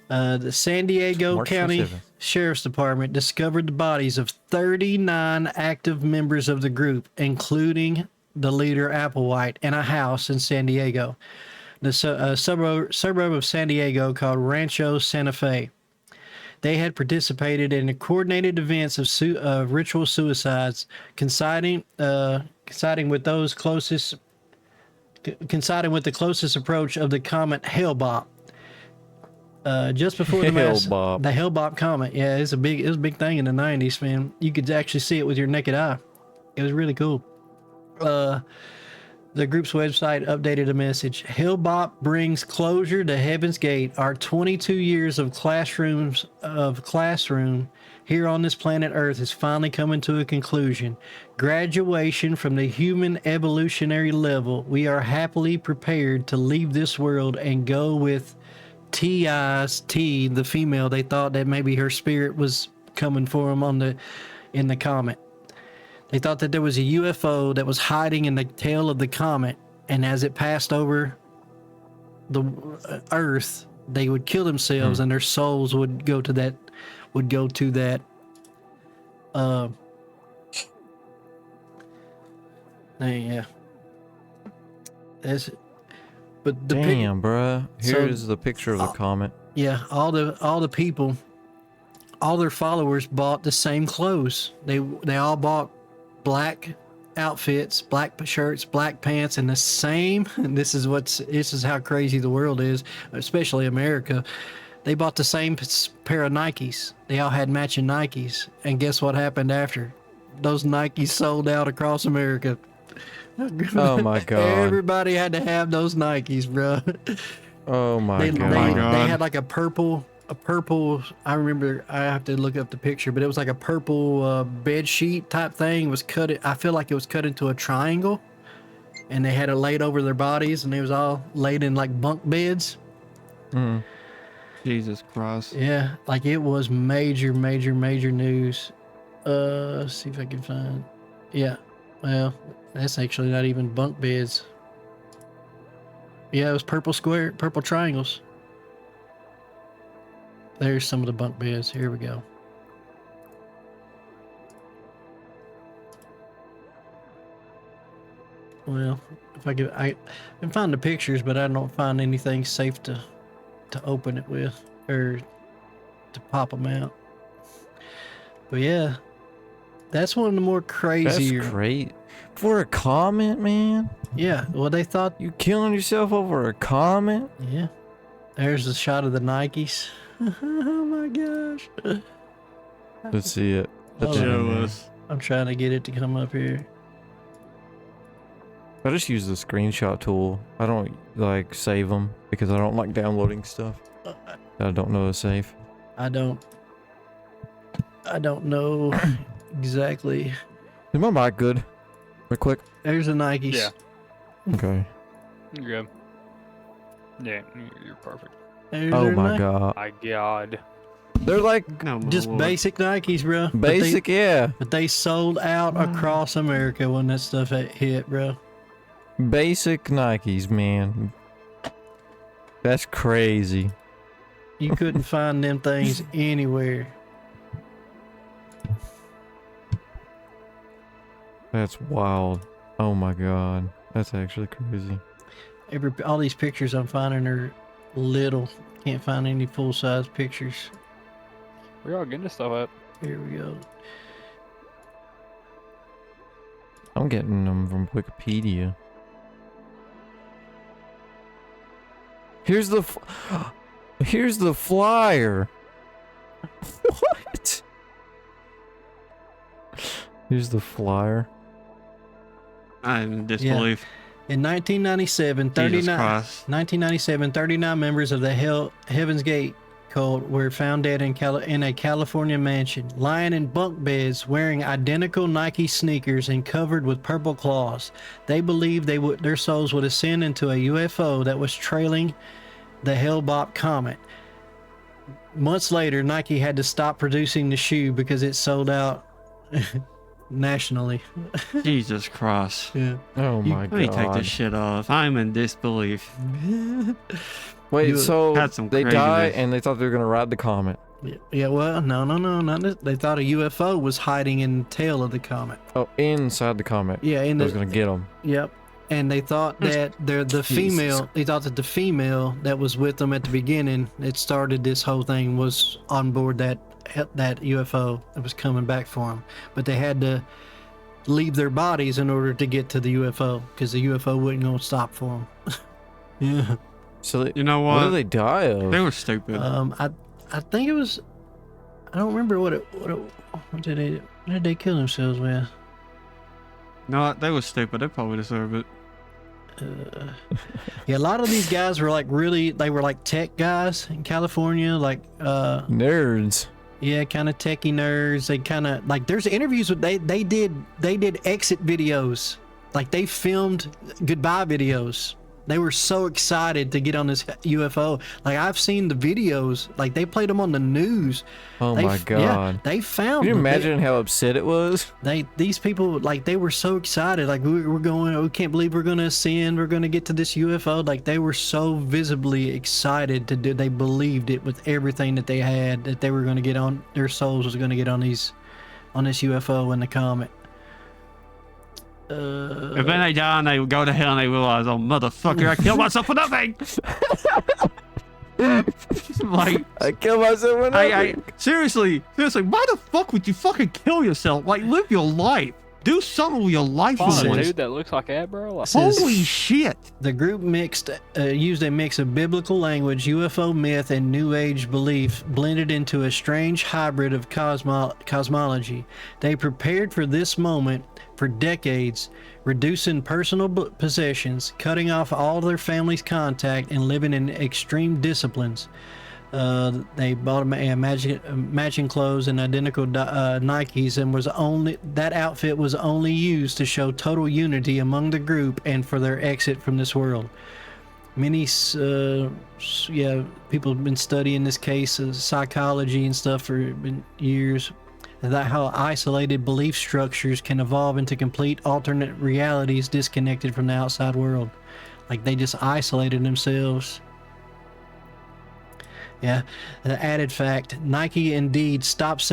the San Diego March County 27th. Sheriff's Department discovered the bodies of 39 active members of the group, including the leader Applewhite, in a house in San Diego, the suburb of San Diego called Rancho Santa Fe. They had participated in coordinated events of ritual suicides, coinciding with the closest approach of the comet Hale-Bopp. Just before the Hale-Bopp. the Hale-Bopp comet, yeah, it was a big thing in the 90s, man. You could actually see it with your naked eye. It was really cool. The group's website updated a message. Hellbop brings closure to Heaven's Gate. Our 22 years of classroom here on this planet Earth is finally coming to a conclusion. Graduation from the human evolutionary level. We are happily prepared to leave this world and go with T, the female. They thought that maybe her spirit was coming for them in the comet. They thought that there was a UFO that was hiding in the tail of the comet, and as it passed over the Earth, they would kill themselves, and their souls would go to that. Yeah. That's. But the Damn, bruh. Here's the picture of the comet. Yeah, all the people, all their followers bought the same clothes. They all bought black outfits, black shirts, black pants, and the same. And this is how crazy the world is, especially America. They bought the same pair of Nikes. They all had matching Nikes. And guess what happened after? Those Nikes sold out across America. Oh my god. Everybody had to have those Nikes, bro. Oh my god. They had like a purple, I remember, I have to look up the picture, but it was like a purple bed sheet type thing. It was I feel like it was cut into a triangle, and they had it laid over their bodies, and it was all laid in like bunk beds. Jesus Christ. Yeah, like it was major news. See if I can find. Yeah, well, that's actually not even bunk beds. Yeah, it was purple triangles. There's some of the bunk beds. Here we go. Well, if I can find the pictures, but I don't find anything safe to open it with or to pop them out. But yeah, that's one of the more crazier. That's great. For a comment, man? Yeah, well, they thought. You killing yourself over a comment? Yeah. There's a shot of the Nikes. Oh my gosh. Let's see it. Show us. I'm trying to get it to come up here. I just use the screenshot tool. I don't like save them because I don't like downloading stuff that I don't know is safe. I don't know exactly. Is my mic good? Real quick. There's the Nikes. Yeah. Okay. You're good. Yeah, you're perfect. There's Oh their my Nike. god. My God. They're like No, my Just lord. basic Nikes, bro. basic, yeah. But they sold out across America when that stuff hit, bro. Basic Nikes, man. That's crazy. You couldn't find them things anywhere. That's wild. Oh my god. That's actually crazy. All these pictures I'm finding are little. Can't find any full-size pictures. We're all getting this stuff up. Here we go. I'm getting them from Wikipedia. Here's the flyer. What? Here's the flyer. I'm in disbelief. In 1997, Jesus Christ. 39 members of the Heaven's Gate cult were found dead in a California mansion, lying in bunk beds, wearing identical Nike sneakers and covered with purple claws. They believed their souls would ascend into a UFO that was trailing the Hellbop comet. Months later, Nike had to stop producing the shoe because it sold out nationally. Jesus Christ. Yeah. Oh my Let me take god. this shit off. I'm in disbelief. Wait, You so had some they die craziness. and they thought they were gonna ride the comet. Yeah, well, no, not this. They thought a UFO was hiding in the tail of the comet. Oh, inside the comet. Yeah, in I was gonna get them. Yep. And they thought that the female, they thought that the female that was with them at the beginning, it started this whole thing, was on board that UFO that was coming back for them. But they had to leave their bodies in order to get to the UFO because the UFO wasn't going to stop for them. Yeah. So You know what what? did they die of? They were stupid. I think it was, I don't remember what did they kill themselves with? No, they were stupid. They probably deserve it. Yeah, a lot of these guys were like they were like tech guys in California, like Nerds. yeah, kind of techie nerds. They kind of like there's interviews with they did exit videos. Like they filmed goodbye videos. They were so excited to get on this UFO. Like I've seen the videos. Like they played them on the news. Oh They my f- Yeah, god. they found. Can you them. imagine how upset it was? These people like they were so excited. Like we're going. We can't believe we're gonna ascend. We're gonna get to this UFO. Like they were so visibly excited to do. They believed it with everything that they had. That they were gonna get on. Their souls was gonna get on this UFO and the comet. And then they die and they go to hell and they realize, oh, motherfucker, I killed myself for nothing. Like, I killed myself with nothing. seriously, why the fuck would you fucking kill yourself? Like, live your life. Do something with your life for Find a once. dude that looks like that, bro. Like, Holy shit. The group used a mix of biblical language, UFO myth, and New Age belief blended into a strange hybrid of cosmology. They prepared for this moment for decades, reducing personal possessions, cutting off all their family's contact, and living in extreme disciplines. They bought matching clothes and identical Nikes, and that outfit was only used to show total unity among the group and for their exit from this world. Many, people have been studying this case of psychology and stuff for years. That how isolated belief structures can evolve into complete alternate realities disconnected from the outside world. Like they just isolated themselves. Yeah, the added fact, Nike indeed stopped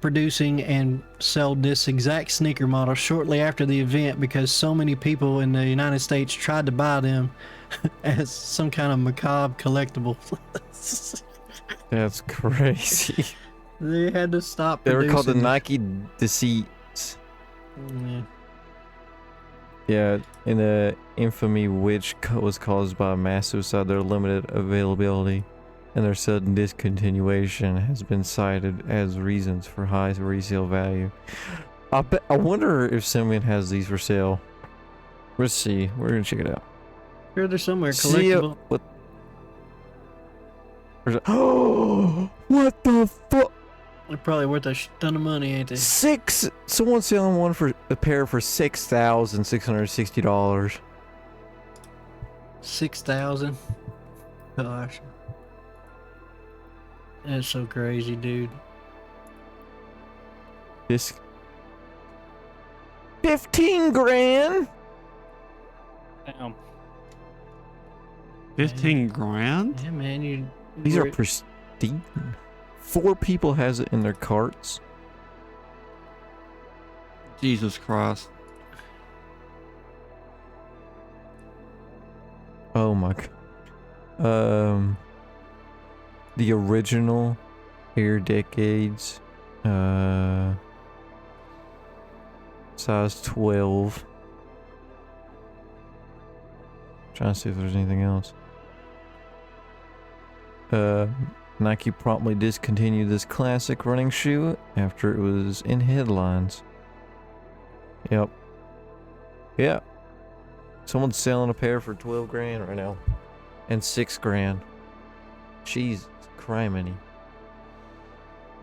producing and sold this exact sneaker model shortly after the event because so many people in the United States tried to buy them as some kind of macabre collectible. That's crazy. They had to stop They were producing called the them. Nike Deceits. Yeah. Yeah, in the infamy which was caused by mass suicide, their limited availability and their sudden discontinuation has been cited as reasons for high resale value. I wonder if someone has these for sale. Let's see. We're gonna check it out. Here they're somewhere See ya. collectible. What? Oh, what the fuck? They're probably worth a ton of money, ain't they? Someone's selling one for a pair for $6,660. 6,000. Gosh. That's so crazy, dude. This 15 grand. damn. 15 grand? Yeah, man, These are pristine. 4 people has it in their carts. Jesus Christ. Oh my god. The original Air Decades, size 12. Trying to see if there's anything else. Nike promptly discontinued this classic running shoe after it was in headlines. Yep. Yeah. Someone's selling a pair for 12 grand right now. And 6 grand. Jesus criminy.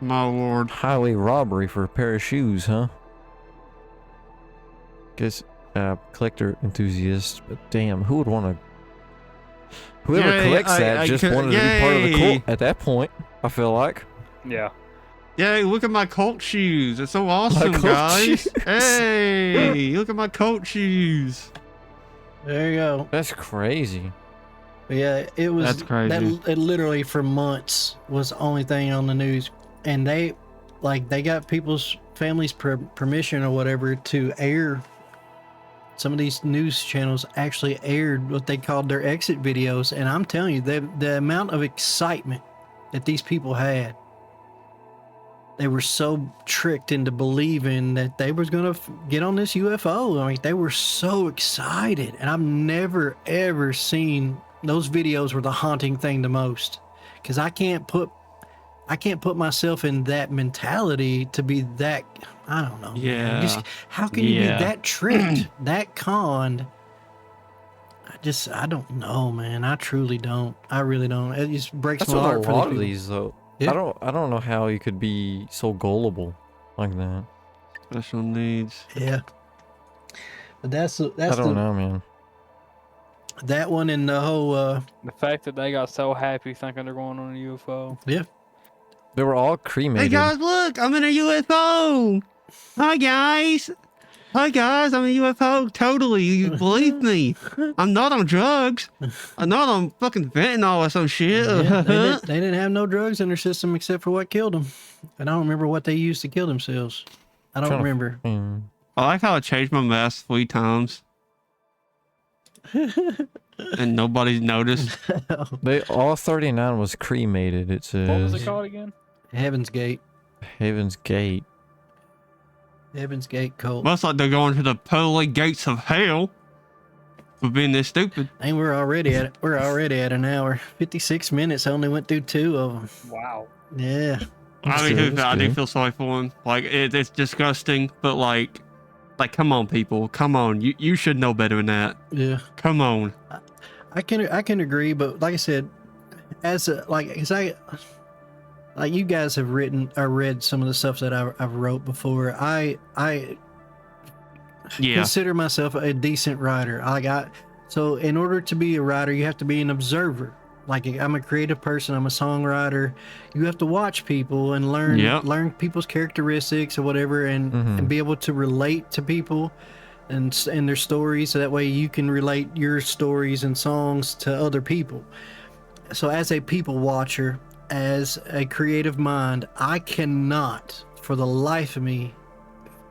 My lord. Highway robbery for a pair of shoes, huh? Guess collector enthusiast, but damn, who would want to? Whoever Yay, collects that I just could- wanted to be part of the yay. cult at that point. I feel like. Yeah. Yay, look at my cult shoes. It's so awesome, cult guys. shoes. Hey, look at my cult shoes. there you go. That's crazy. But yeah, it was. That's crazy. It literally for months was the only thing on the news, and they got people's families' permission or whatever to air. Some of these news channels actually aired what they called their exit videos, and I'm telling you, the amount of excitement that these people had. They were so tricked into believing that they was gonna get on this UFO. I mean, they were so excited, and I've never ever seen those videos were the haunting thing the most, because I can't put myself in that mentality to be that. I don't know. man. Yeah. Just how can you be Yeah. that tricked, that conned, I don't know, man. I truly don't. I really don't. It just breaks That's my what a heart for lot of people. these though. Yeah. I don't know how you could be so gullible like that. Special needs. Yeah. But that's I don't know, man. that one and the whole The fact that they got so happy thinking they're going on a UFO. yeah. They were all Hey cremated. guys, look! I'm in a UFO! Hi guys! Hi guys, I'm in a UFO. Totally, you believe me. I'm not on drugs. I'm not on fucking fentanyl or some shit. Yeah, they didn't have no drugs in their system except for what killed them. And I don't remember what they used to kill themselves. I don't remember. I like how I changed my mask 3 times. And nobody noticed. They all 39 was cremated. It What was it says called again? Heaven's Gate. Heaven's Gate. Heaven's Gate cult. Must like they're going to the pearly gates of hell for being this stupid. And we're already at an hour. 56 minutes. I only went through 2 of them. Wow. Yeah. I mean, That's I do good. feel sorry for him. Like it's disgusting, but like come on, people, come on. You should know better than that. Yeah. Come on. I can agree, but like I said, as like you guys have written or read some of the stuff that I've wrote before. I Yeah. consider myself a decent writer. So in order to be a writer, you have to be an observer. Like I'm a creative person. I'm a songwriter. You have to watch people and learn people's characteristics or whatever, and be able to relate to people and their stories. So that way you can relate your stories and songs to other people. So as a people watcher, as a creative mind, I cannot, for the life of me,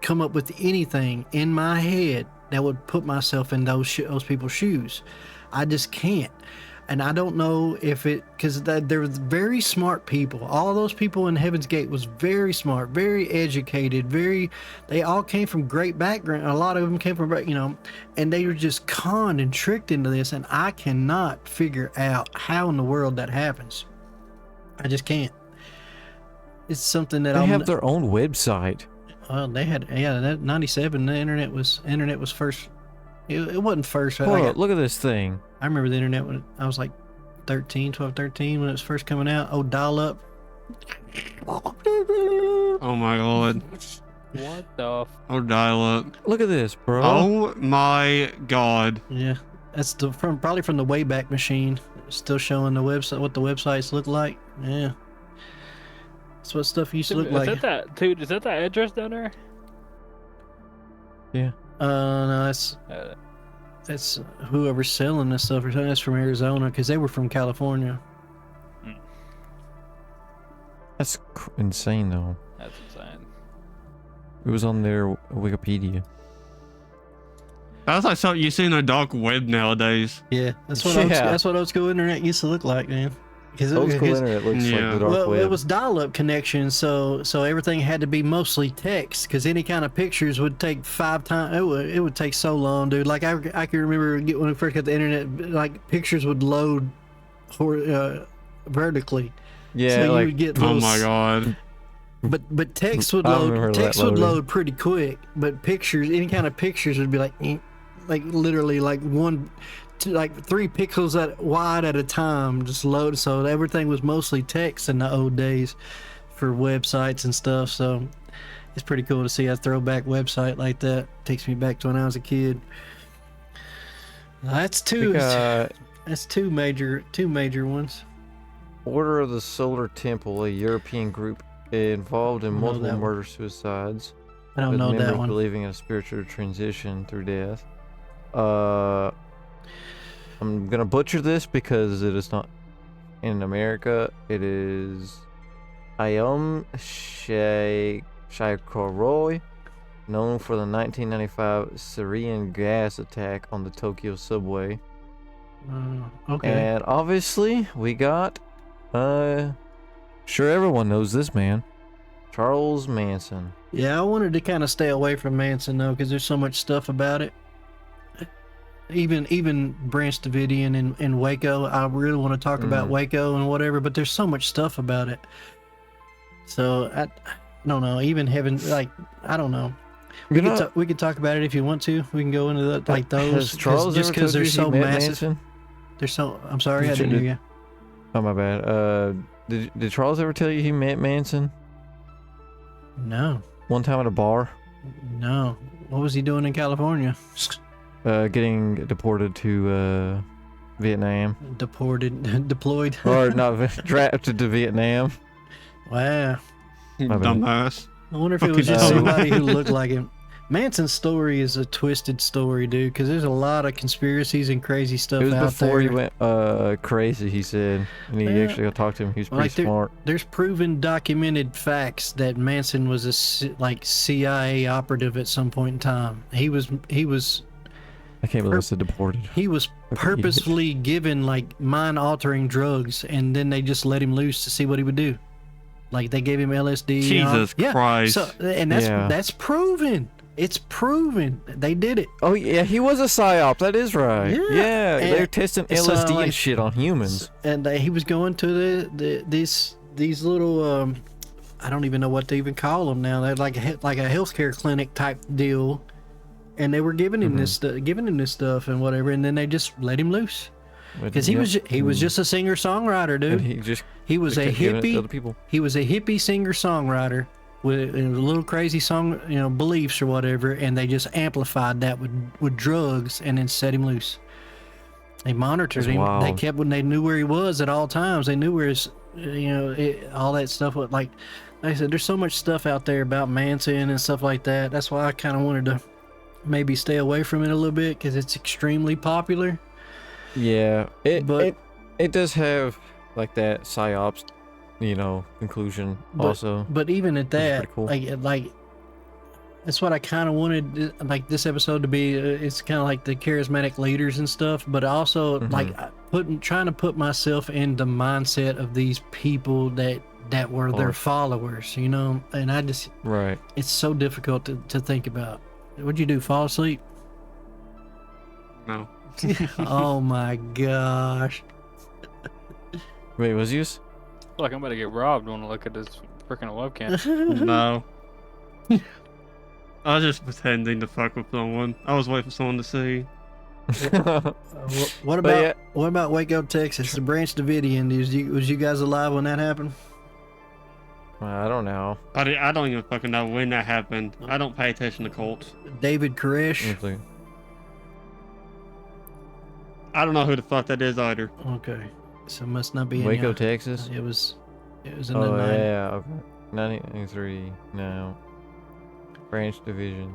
come up with anything in my head that would put myself in those people's shoes. I just can't. And I don't know if because they're very smart people. All those people in Heaven's Gate was very smart, very educated, they all came from great background. A lot of them came from, and they were just conned and tricked into this. And I cannot figure out how in the world that happens. I just can't. It's something that They have their own website. Well, they had, that 97, the internet was first. It wasn't first. Hold up, look at this thing. I remember the internet when I was like 12, 13 when it was first coming out. Oh, dial up. Oh my lord. What the? Oh, dial up. Look at this, bro. Oh my god. Yeah, that's probably from the Wayback Machine. Still showing the website, what the websites look like. Yeah, that's what stuff used to look like. Is that that address down there? Yeah. No, that's whoever's selling this stuff or something. That's from Arizona because they were from California. That's insane, though. That's insane. It was on their Wikipedia. That's like something you see in the dark web nowadays. Yeah, that's what Yeah. that's what old school internet used to look like, man. Old school internet looks Yeah. like the dark Well, web. it was dial-up connection, so everything had to be mostly text, because any kind of pictures would take 5 times. It would take so long, dude. Like I can remember when we first got the internet, like pictures would load vertically. Yeah, so you like would get Oh those, my god. But text would I remember load. that Text would loading. load pretty quick, but pictures, any kind of pictures, would be like literally like 3 pixels wide at a time, just load. So everything was mostly text in the old days for websites and stuff. So it's pretty cool to see a throwback website like that. Takes me back to when I was a kid. That's two. That's two major ones. Order of the Solar Temple, a European group involved in I know multiple that one. murder-suicides. I don't with know members that one. believing in a spiritual transition through death. I'm gonna butcher this because it is not in America. It is Ayom Shaikoroi, known for the 1995 Syrian gas attack on the Tokyo subway. Okay. And obviously, we got, sure everyone knows this man, Charles Manson. Yeah, I wanted to kind of stay away from Manson though, because there's so much stuff about it. Even Branch Davidian and Waco, I really want to talk about Waco and whatever, but there's so much stuff about it. So I don't know. Even Heaven, like, I don't know. We could talk about it if you want to. We can go into the, like those. Has Charles just ever because told they're you so he met massive. Manson? They're so. I'm sorry, I Did didn't you- hear you. Oh my bad. Did Charles ever tell you he met Manson No, one time at a bar? no. What was he doing in California? Getting deported to Vietnam, Deployed. or not drafted to Vietnam. Wow. My bad. Dumbass. I wonder if it was just somebody who looked like him. Manson's story is a twisted story, dude, because there's a lot of conspiracies and crazy stuff It was out before there. he went crazy, he said. And he Yeah. actually talked to him. He was pretty Like, smart. There's proven documented facts that Manson was a CIA operative at some point in time. He was I can't believe it's deported. he was purposefully given like mind-altering drugs, and then they just let him loose to see what he would do. Like they gave him LSD. and all- Jesus Christ. So and that's proven. It's proven. They did it. Oh yeah, he was a psyop. That is right. Yeah. Yeah, And they're testing so, LSD like, and shit on humans. And he was going to these little I don't even know what to even call them now. They're like a healthcare clinic type deal, and they were giving him this stuff and whatever, and then they just let him loose because he was just a singer songwriter, dude. And He was a kept giving it to hippie. other people. He was a hippie singer songwriter with a little crazy song, beliefs or whatever, and they just amplified that with drugs and then set him loose. They monitored That's him. wild. They kept when they knew where he was at all times. They knew where his, all that stuff was. Like I said, there's so much stuff out there about Manson and stuff like that. That's why I kind of wanted to maybe stay away from it a little bit because it's extremely popular. Yeah, But- it does have like that psyops, conclusion also. But even at Which is that, pretty cool. like that's what I kind of wanted, like this episode to be. It's kind of like the charismatic leaders and stuff, but also like trying to put myself in the mindset of these people that were their followers, And I just, Right. it's so difficult to think about. What'd you do? Fall asleep? No. Oh my gosh! Wait, was you? feel like I'm about to get robbed when I look at this freaking webcam. No. I was just pretending to fuck with someone. I was waiting for someone to see. What about Waco, Texas? The Branch Davidian. Was you guys alive when that happened? I don't know. I don't even fucking know when that happened. I don't pay attention to cults. David Koresh. Honestly. I don't know who the fuck that is either. Okay, so it must not be in Waco, y'all. Texas. It was in the Oh 90s. yeah, okay. 1993. No. Branch Division.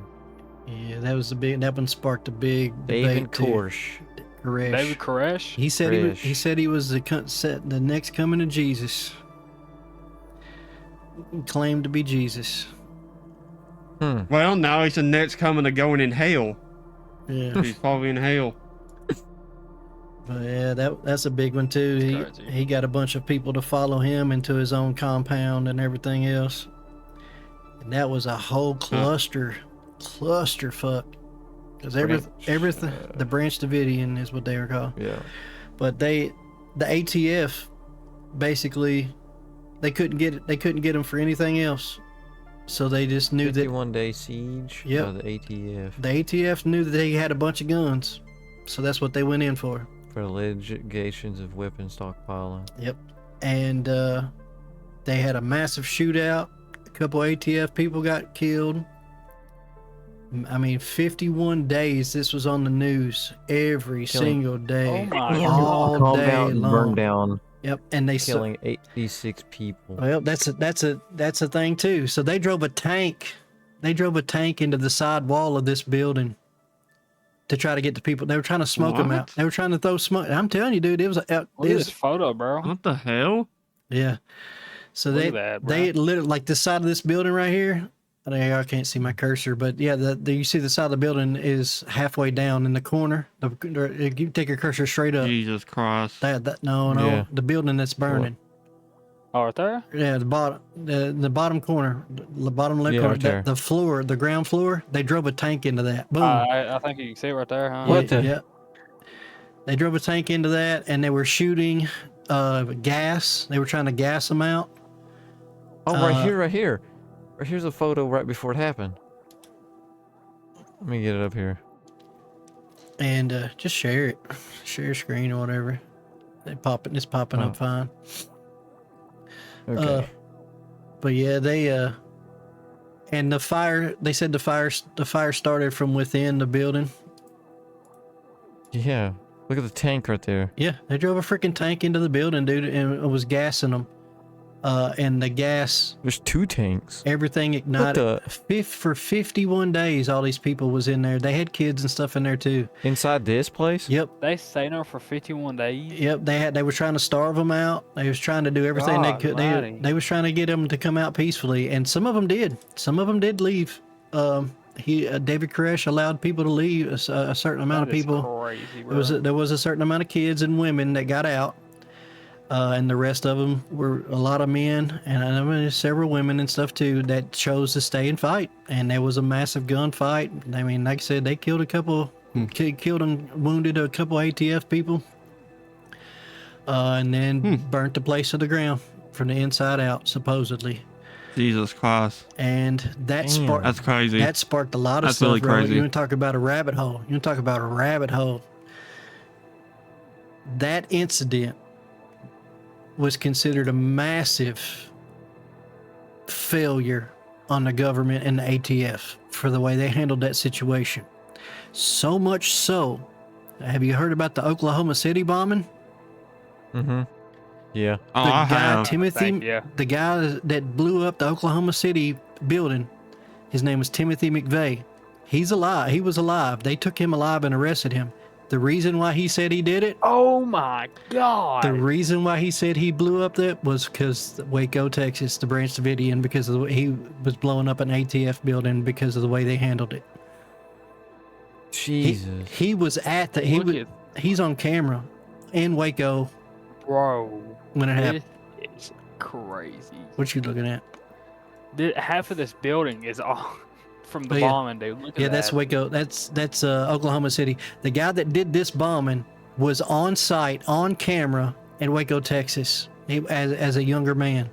Yeah, that one sparked a big David debate too. Korsh. Koresh. David Koresh? He Koresh. said he was the next coming of Jesus. He claimed to be Jesus. Well, now he's the next coming to going in hell. Yeah, He's probably in hell. but yeah, that's a big one too. Crazy. He got a bunch of people to follow him into his own compound and everything else. And that was a whole clusterfuck. Because everything, the Branch Davidian is what they were called. Yeah. But the ATF, basically, they couldn't get him for anything else. So they just knew that 51-day siege Yep. by the ATF the ATF knew that he had a bunch of guns. So that's what they went in for. for allegations of weapon stockpiling. Yep. And they had a massive shootout. A couple ATF people got killed. I mean, 51 days this was on the news every Killing- single day. Oh my all Calm day down, long. burn down, Yep. And they killing 86 people. Well, that's a thing too. So they drove a tank. They drove a tank into the side wall of this building to try to get the people. They were trying to smoke them out. What? They were trying to throw smoke. I'm telling you, dude, it was Look at this photo, bro. What the hell? yeah. So Look they at that, bro. they literally like this side of this building right here. I can't see my cursor, but yeah, you see the side of the building is halfway down in the corner. You take your cursor straight up. Jesus Christ. No, Yeah. the building that's burning. Oh, right there? Yeah, the bottom corner, the bottom left Yeah, corner, right there. the floor, the ground floor. They drove a tank into that. Boom. I think you can see it right there, huh? What the- Yeah. They drove a tank into that, and they were shooting gas. They were trying to gas them out. Oh, right here. Right here's a photo right before it happened. Let me get it up here. And just share it. Share your screen or whatever. It's popping up fine. Okay. But yeah, they and the fire. They said the fire started from within the building. Yeah. Look at the tank right there. Yeah, they drove a freaking tank into the building, dude, and it was gassing them. And the gas, There's 2 tanks. everything ignited. For 51 days, all these people was in there. They had kids and stuff in there too. Inside this place? Yep. They stayed there for 51 days. Yep, they were trying to starve them out. They was trying to do everything they God could. almighty. They was trying to get them to come out peacefully, and some of them did. Some of them did leave. David Koresh allowed people to leave. A certain amount of That is people. Crazy, bro. There was a certain amount of kids and women that got out, and the rest of them were a lot of men, and I mean several women and stuff too that chose to stay and fight. And there was a massive gunfight. I mean, like I said, they killed a couple. Killed and wounded a couple ATF people, and then burnt the place to the ground from the inside out, supposedly. Jesus Christ. And that Damn. sparked That's crazy. that sparked a lot of That's stuff. really bro. crazy. You want to talk about a rabbit hole? You want to talk about a rabbit hole? That incident was considered a massive failure on the government and the ATF for the way they handled that situation. So much so, have you heard about the Oklahoma City bombing? Mm-hmm. Yeah. Oh, The I guy have. Timothy, Yeah. the guy that blew up the Oklahoma City building, his name was Timothy McVeigh. He's alive. He was alive. They took him alive and arrested him. The reason why he said he did it, Oh my God. the reason why he said he blew up that was because Waco, Texas, the Branch Davidian, because of the way he was blowing up an ATF building because of the way they handled it. Jesus. He was at the. Look He's on camera in Waco Bro. when it happened. This is crazy. What you looking at? Half of this building is all from the Oh, yeah. bombing, dude. Look at Yeah, that. that's Waco. That's Oklahoma City. The guy that did this bombing was on site, on camera in Waco, Texas, as a younger man.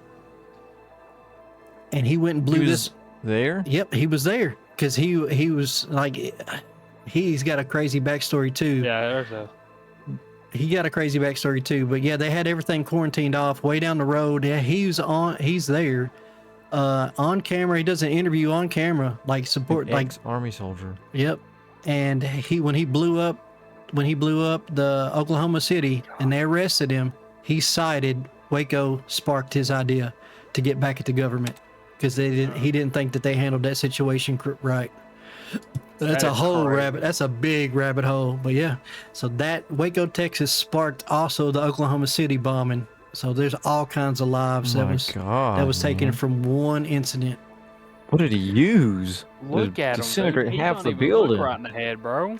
And he went and blew He this. was there? Yep, he was there because he was like, he's got a crazy backstory too. Yeah, there's a. He got a crazy backstory too. But yeah, they had everything quarantined off way down the road. Yeah, he's there. On camera, he does an interview on camera, like support, like Army soldier. yep. And when he blew up the Oklahoma City and they arrested him, he cited Waco sparked his idea to get back at the government because he didn't think that they handled that situation right. That's That a is whole crazy. rabbit. That's a big rabbit hole. But yeah, so that Waco, Texas sparked also the Oklahoma City bombing. So there's all kinds of lives Oh that my was God, taken man. from one incident. What did he use? Look to at him. disintegrate Dude. half the He don't even look building. right in the head, bro.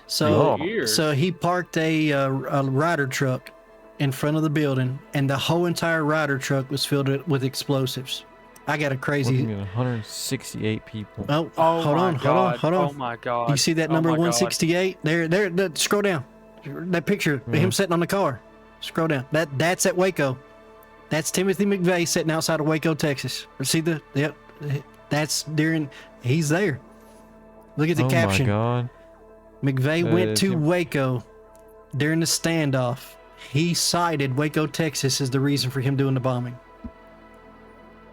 So Yeah. so he parked a rider truck in front of the building, and the whole entire rider truck was filled with explosives. I got a crazy. Looking at 168 people. Oh, Oh hold my on. God. hold on. Oh my God. Do you see that Oh number my God. 168? There. Scroll down. That picture of him sitting on the car. Scroll down. That's at Waco. That's Timothy McVeigh sitting outside of Waco, Texas. See yep. That's during. He's there. Look at the Oh caption. my God. McVeigh That went is to him. Waco during the standoff. He cited Waco, Texas as the reason for him doing the bombing.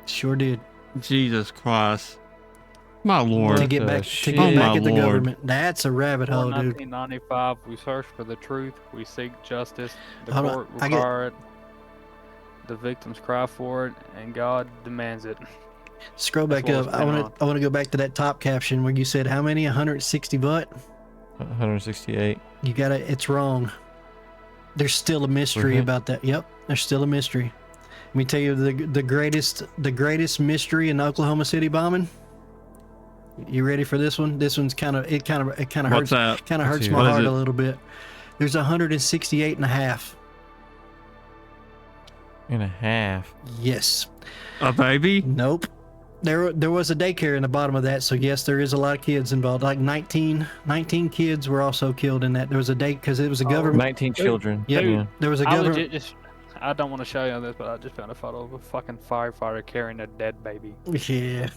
Sure did. Jesus Christ. My To lord. get the back shit? to Oh get my back at the Lord. government. That's a rabbit Before hole, dude. 1995, we search for the truth. We seek justice. The Hold on, court I get- require it. The victims cry for it, and God demands it. Scroll back That's up. what I was want going to. I want to go back to that top caption where you said how many? 160 what? 168. You got to. It's wrong. There's still a mystery Mhm. about that. Yep. There's still a mystery. Let me tell you the greatest mystery in the Oklahoma City bombing. You ready for this one? This one's kind of What's hurts. that? Kind of Let's hurts hear my it. What is heart it? a little bit. There's 168 and a half. And a half. Yes. A baby? Nope. There was a daycare in the bottom of that, so yes, there is a lot of kids involved. Like 19 kids were also killed in that. There was a date because it was a government. 19 children. Yep. Yeah. There was a I government. legit just. I don't want to show you this, but I just found a photo of a fucking firefighter carrying a dead baby. Yeah.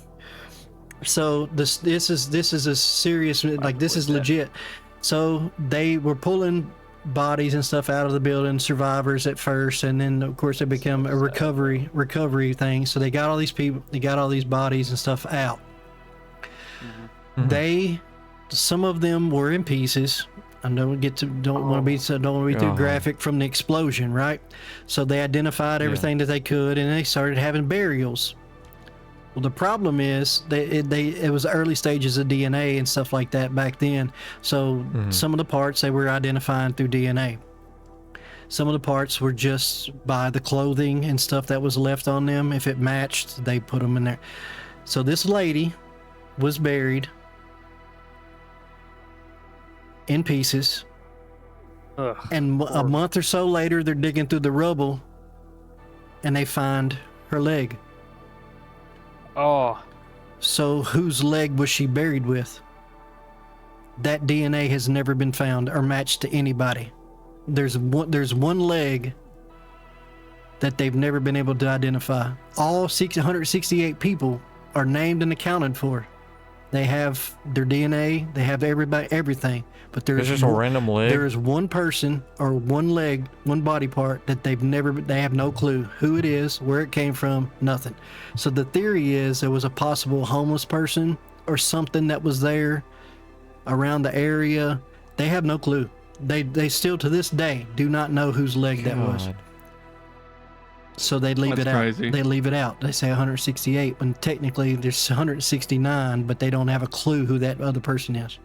So this is a serious, like, this is with that. legit. So they were pulling bodies and stuff out of the building, survivors at first, and then of course it became a recovery thing. So they got all these people, they got all these bodies and stuff out. Mhm. Some of them were in pieces. I don't want to be too graphic from the explosion, right? So they identified everything that they could, and they started having burials. Well, the problem is it was early stages of DNA and stuff like that back then. So some of the parts they were identifying through DNA. Some of the parts were just by the clothing and stuff that was left on them. If it matched, they put them in there. So this lady was buried in pieces. Ugh. And a month or so later, they're digging through the rubble and they find her leg. Oh, So whose leg was she buried with? That DNA has never been found or matched to anybody. There's one leg that they've never been able to identify. All 668 people are named and accounted for. They have their DNA, they have everything, but It's just a random leg. there is one person or one leg, one body part that they have no clue who it is, where it came from, nothing. So the theory is there was a possible homeless person or something that was there around the area. They have no clue. They still to this day do not know whose leg that was. God. So they leave That's it out. crazy. They leave it out. They say 168 when technically there's 169, but they don't have a clue who that other person is.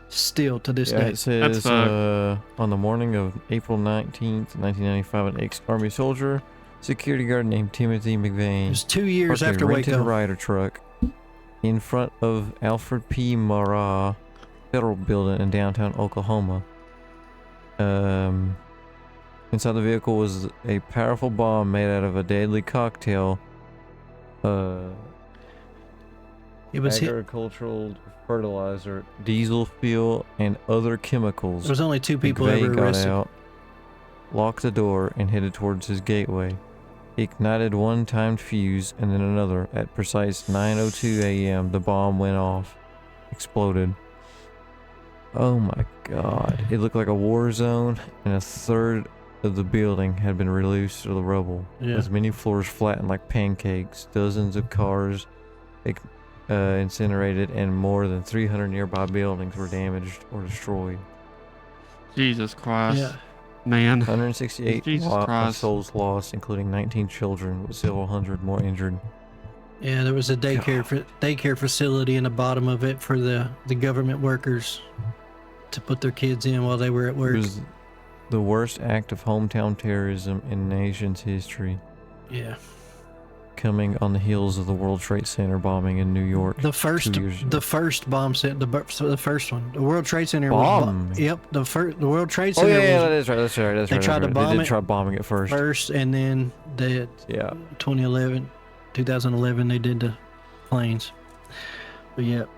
Still to this Yeah, day. it says fucked. on the morning of April 19th, 1995, an ex-army soldier, security guard named Timothy It McVeigh, was 2 years parked a after rented Waco. Ryder truck in front of Alfred P. Murrah Federal Building in downtown Oklahoma. Inside the vehicle was a powerful bomb made out of a deadly cocktail, It was hit. agricultural fertilizer, diesel fuel, and other chemicals. There was only 2 people McVeigh ever got arrested. out, locked the door, and headed towards his gateway. He ignited one timed fuse and then another. At precise 9:02 a.m., the bomb went off, exploded. Oh my god. It looked like a war zone, and a third of the building had been reduced to the rubble, Yeah. with many floors flattened like pancakes, dozens of cars incinerated, and more than 300 nearby buildings were damaged or destroyed. Jesus Christ. Yeah. Man. 168 Jesus Christ. souls lost, including 19 children, with several hundred more injured. Yeah, there was a daycare facility in the bottom of it for the government workers to put their kids in while they were at It work. was the worst act of hometown terrorism in the nation's history, Yeah. coming on the heels of the World Trade Center bombing in New York. The first 2 years ago. the first bomb set the first one. The World Trade Center Bomb? was yep, the World Trade Oh Center yeah, was that's right. They tried to They bomb did it try bombing it first. and then the Yeah. 2011 they did the planes. But yep.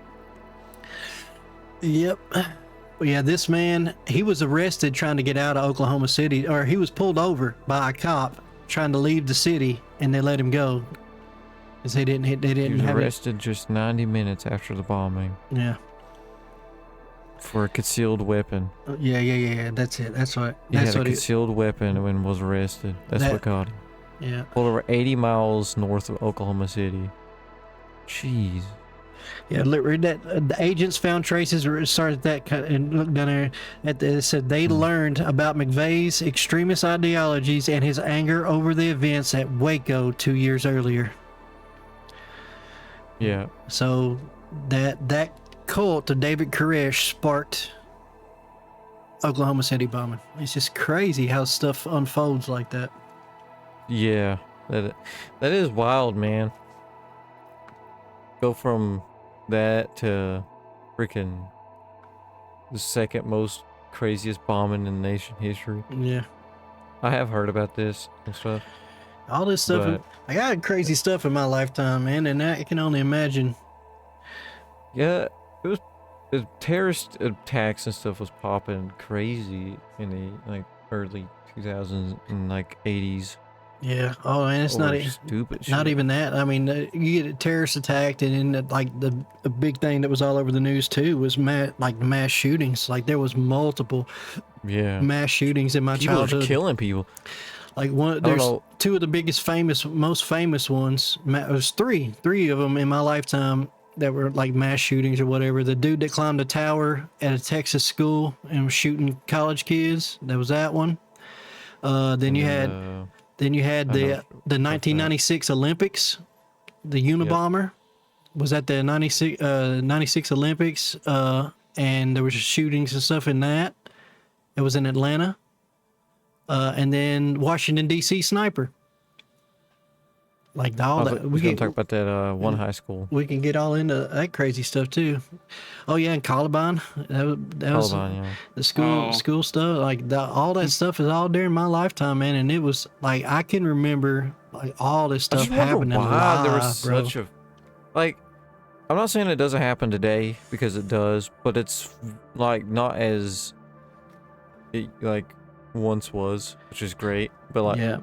But yeah, this man, he was arrested trying to get out of Oklahoma City, or he was pulled over by a cop trying to leave the city, and they let him go because they didn't He was have it. arrested just 90 minutes after the bombing Yeah. for a concealed weapon. Yeah. That's it. That's what. He That's had a what. concealed weapon when was arrested. That's That- what got him. Yeah. Pulled over 80 miles north of Oklahoma City. Jeez. Yeah, read that. The agents found traces or started that and looked down there. It said they learned about McVeigh's extremist ideologies and his anger over the events at Waco 2 years earlier. Yeah. So that cult of David Koresh sparked Oklahoma City bombing. It's just crazy how stuff unfolds like that. Yeah. That is wild, man. Go from that to freaking the second most craziest bombing in nation history. Yeah, I have heard about this and stuff. all this stuff. But- I got crazy stuff in my lifetime, man, and I can only imagine. Yeah, it was the terrorist attacks and stuff was popping crazy in the like early 2000s and like 80s. Yeah. Oh, and it's over stupid shit. not even that. I mean, you get a terrorist attack, and then like the big thing that was all over the news too was mass shootings. Like there was multiple mass shootings in my People are childhood. killing people. Like there's two of the most famous ones. There's three of them in my lifetime that were like mass shootings or whatever. The dude that climbed a tower at a Texas school and was shooting college kids. That was that one. Then you had the 1996 Olympics. The Unabomber was at the 96 Olympics, and there was shootings and stuff in that. It was in Atlanta. And then Washington D.C. sniper. Like all that. We can talk about that one high school. We can get all into that crazy stuff too. Oh yeah, and Columbine. That was the school stuff. Like all that stuff is all during my lifetime, man. And it was like I can remember like all this stuff happening live, there was bro. such a like. I'm not saying it doesn't happen today because it does, but it's like not as it like once was, which is great. But like, yeah,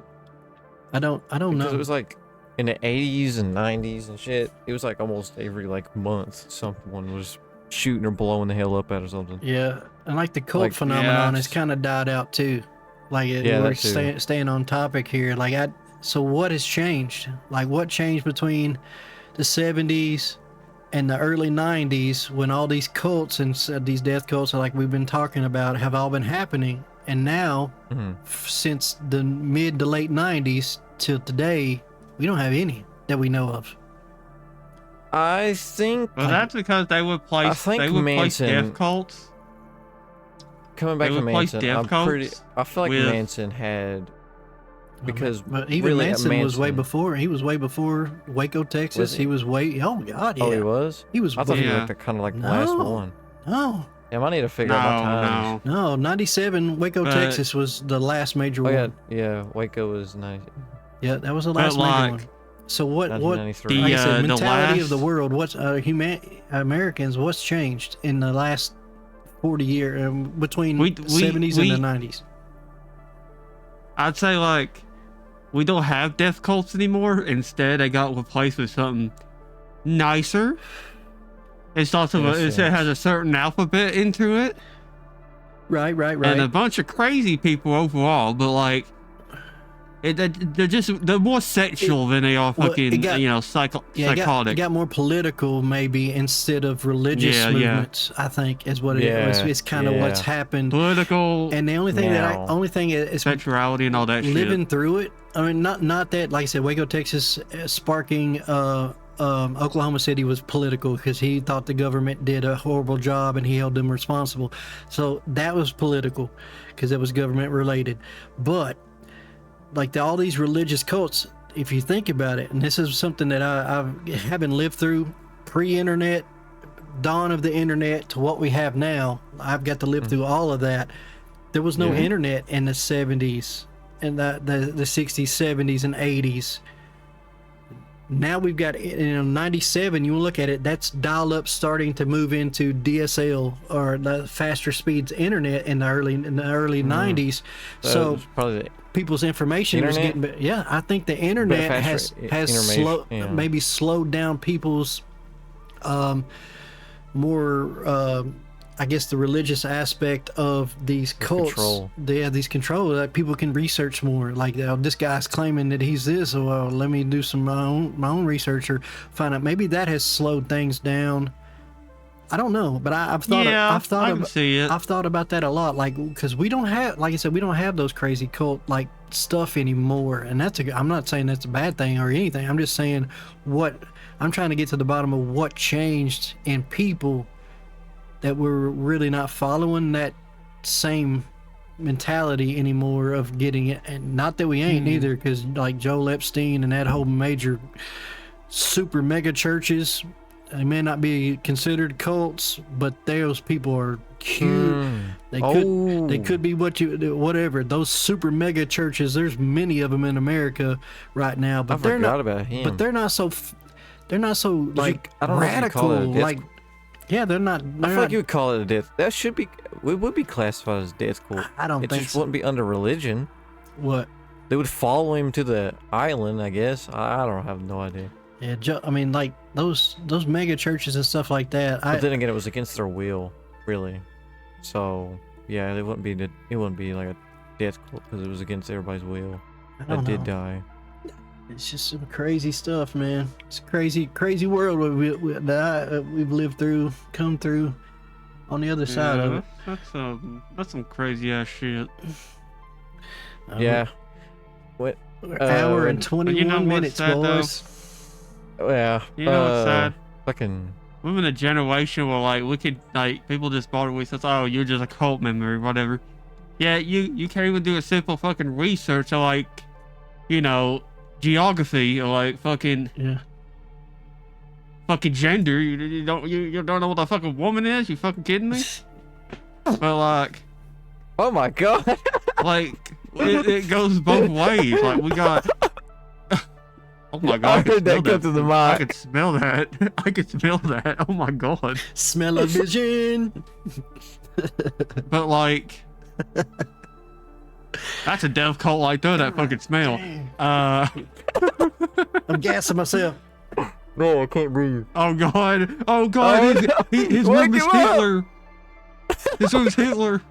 I don't know. It was like in the 80s and 90s and shit. It was like almost every like month someone was shooting or blowing the hell up at or something. Yeah, and like the cult phenomenon has kind of died out too. Like we're staying on topic here. Like so what has changed? Like what changed between the 70s and the early 90s when all these cults and these death cults like we've been talking about have all been happening? And now, since the mid to late 90s till today, we don't have any that we know of. I think... Well, that's because they would place death cults. Coming back to Manson, I feel like Manson had... Because but even really Manson was way before. He was way before Waco, Texas. He was way... Oh, God, yeah. Oh, he was? He was... I thought he was kind of like the last one. No. Damn, I need to figure out my times. No, 97, Waco, Texas was the last major one. Yeah, Waco was 90. Yeah, that was the last major one. So what like I said, mentality of the world, what's Americans, what's changed in the last 40 years, between 70s and the 90s? I'd say like, we don't have death cults anymore. Instead, they got replaced with something nicer. It's also it has a certain alphabet into it. Right. And a bunch of crazy people overall, but like, they're more sexual than they are fucking psychotic. It got more political maybe instead of religious movements. I think is what it is. It's kind of what's happened. Political. And the only thing is sexuality and all that shit. Living through it. I mean, not that, like I said, Waco, Texas, sparking. Oklahoma City was political because he thought the government did a horrible job and he held them responsible. So that was political because it was government related. But like all these religious cults, if you think about it, and this is something that I haven't lived through pre-internet, dawn of the internet to what we have now. I've got to live through all of that. There was no internet in the 70s and the 60s, 70s, and 80s. Now we've got 97. You look at it, that's dial-up starting to move into DSL or the faster speeds internet in the early 90s. So probably people's information was getting. Yeah, I think the internet has maybe slowed down people's more. I guess the religious aspect of these cults, they have these control that people can research more. Like this guy's claiming that he's this, so let me do some my own research or find out. Maybe that has slowed things down. I don't know, but I've thought about that a lot. Like because we don't have, like I said, we don't have those crazy cult like stuff anymore. And I'm not saying that's a bad thing or anything. I'm just saying I'm trying to get to the bottom of what changed in people that we're really not following that same mentality anymore of getting it. And not that we ain't either, because like Joel Epstein and that whole major super mega churches, they may not be considered cults, but those people are huge. They could be whatever. Those super mega churches, there's many of them in America right now, but they're not about him. But they're not so like I don't radical. Know if you call it like yeah, they're not. I feel like you would call it a death. That should be. It would be classified as death cult. I don't think it just wouldn't be under religion. What? they would follow him to the island, I guess. I don't have no idea. Yeah, I mean, like those mega churches and stuff like that. But then again, it was against their will, really. So yeah, it wouldn't be like a death cult because it was against everybody's will. That did die. It's just some crazy stuff, man. It's a crazy world that we've lived through, come through on the other side of it. That's some crazy ass shit. Yeah. What? Hour and 21 minutes, sad, boys. Yeah. You know what's sad? Fucking. We're in a generation where like we could like people just bought it with us. Oh, you're just a cult member or whatever. Yeah, you can't even do a simple fucking research of like, geography or like fucking gender. You don't know what the fucking woman is. You fucking kidding me? But like, oh my god. Like it goes both ways. Like we got. Oh my god! I heard that come to the mic. I could smell that. I could smell that. Oh my god! Smell of vision. But like, that's a death cult right there. That fucking smell. I'm gassing myself. No, I can't breathe. Oh god! Oh god! Oh, His no. name is Hitler. His name is Hitler.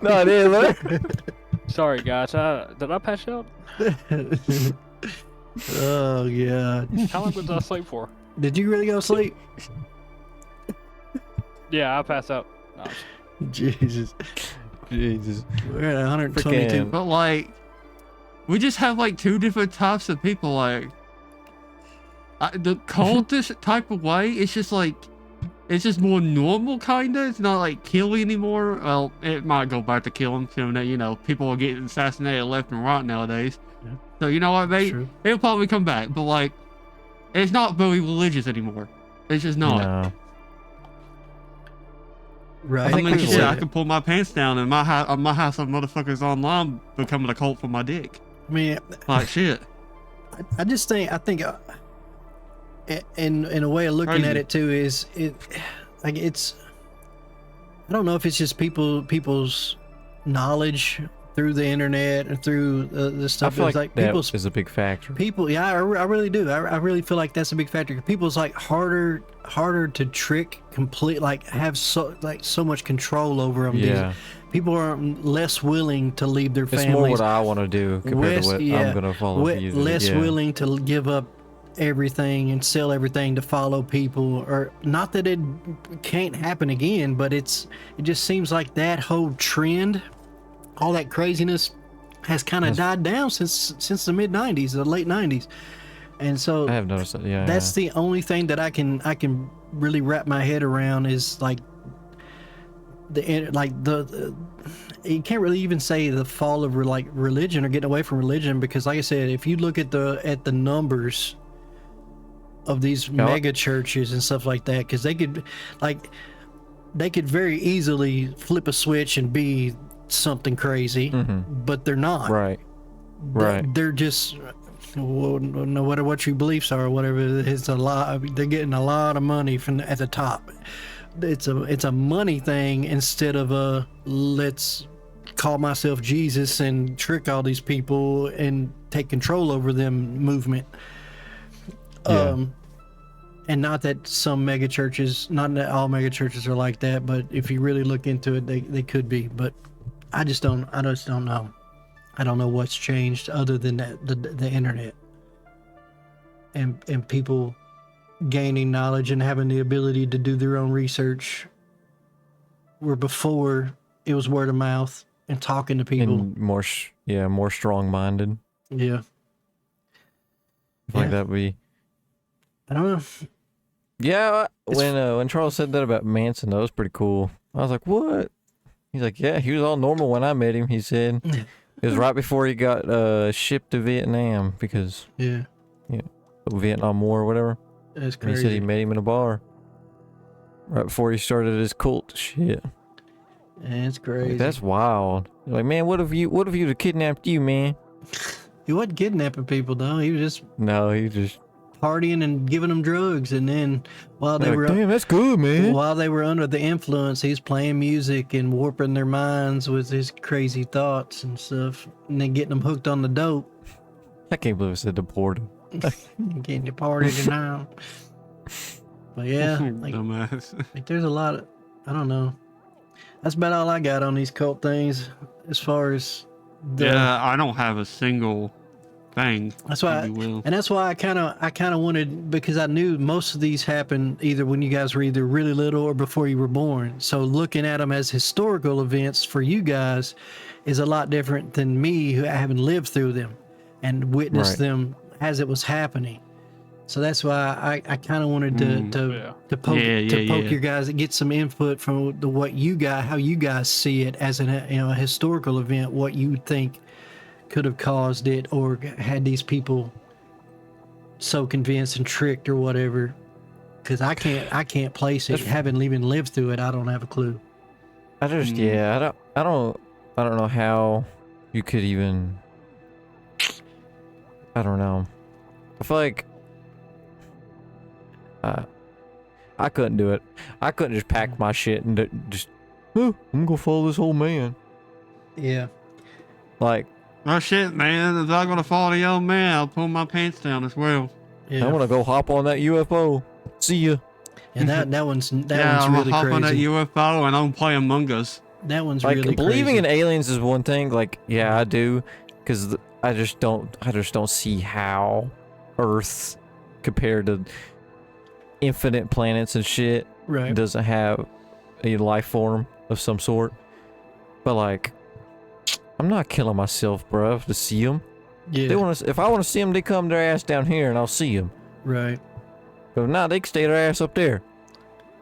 Not Hitler. Sorry, guys. Did I pass out? Oh god! How long was I asleep for? Did you really go to sleep? Yeah, I passed out. No. Jesus. We're at 122. Freaking- But like, we just have like two different types of people. Like, the cultist type of way, it's just like, it's just more normal, kinda. It's not like killing anymore. Well, it might go back to killing. People are getting assassinated left and right nowadays. Yeah. So you know what, mate? True. It'll probably come back. But like, it's not very religious anymore. It's just not. No. Right. I mean, people shit, would- I can pull my pants down and my house of motherfuckers online becoming a cult for my dick. I mean, Like shit. I think in a way of looking Crazy. at it too is it's I don't know if it's just people's knowledge through the internet and through the I stuff. feel It's like like people's that is a big factor. people. Yeah, I really do. I really feel like that's a big factor. People's like harder to trick, complete, like have so much control over them. Yeah. People are less willing to leave their It's families. more what I want to do compared to what I'm going to follow for you. Less willing to give up everything and sell everything to follow people, or not that it can't happen again, but it just seems like that whole trend, all that craziness has kind of died down since the mid 90s, the late 90s. And so I have noticed that. Yeah. that's the only thing that I can really wrap my head around is like you can't really even say the fall of religion or getting away from religion, because like I said, if you look at the numbers of these mega churches and stuff like that, because they could very easily flip a switch and be something crazy, but they're not. Right. They're just no matter what your beliefs are or whatever, it's a lot. They're getting a lot of money from at the top. It's a money thing instead of a let's call myself Jesus and trick all these people and take control over them movement. Yeah. And not that some mega churches, not that all mega churches are like that, but if you really look into it, they could be. But I just don't know. I don't know what's changed other than that, the internet and people gaining knowledge and having the ability to do their own research, where before it was word of mouth and talking to people. And more strong-minded. Yeah. Like that would be. I don't know. Yeah, when Charles said that about Manson, that was pretty cool. I was like, what? He's like, yeah, he was all normal when I met him, he said. It was right before he got shipped to Vietnam because Vietnam War or whatever. That's And crazy. he said he met him in a bar right before he started his cult shit. That's crazy. Like, that's wild. Like, man, what if you'd have kidnapped you, man? He wasn't kidnapping people though. He was just No, he just partying and giving them drugs, and then while they were damn, that's good, man. while they were under the influence, he's playing music and warping their minds with his crazy thoughts and stuff, and then getting them hooked on the dope. I can't believe I said deported. Getting you partied now. But yeah, Dumbass. like there's a lot of, I don't know. That's about all I got on these cult things as far as the, Yeah, I don't have a single thing. That's why, if you will. and that's why I kind of wanted, because I knew most of these happened either when you guys were either really little or before you were born. So looking at them as historical events for you guys is a lot different than me, who haven't lived through them and witnessed Right. them as it was happening. So that's why I kind of wanted to poke your guys, get some input from what you guys, how you guys see it as an a historical event, what you think could have caused it or had these people so convinced and tricked or whatever. Because I can't place it. Having even lived through it, I don't have a clue. I just I don't know how you could even. I don't know. I feel like I couldn't do it. I couldn't just pack my shit and just. Oh, I'm gonna follow this old man. Yeah. Like Oh shit, man! If I'm gonna follow the old man, I'll pull my pants down as well. Yeah. I want to go hop on that UFO. See ya. And that one's I'm really gonna hop on that crazy. UFO and I'm play Among Us. That one's Like really believing crazy. in aliens is one thing. Like yeah, I do, because I just don't see how Earth, compared to infinite planets and shit, Right. doesn't have a life form of some sort. But like, I'm not killing myself, bruh, to see them. Yeah. They want to. If I want to see them, they come their ass down here, and I'll see them. Right. But if not, they can stay their ass up there.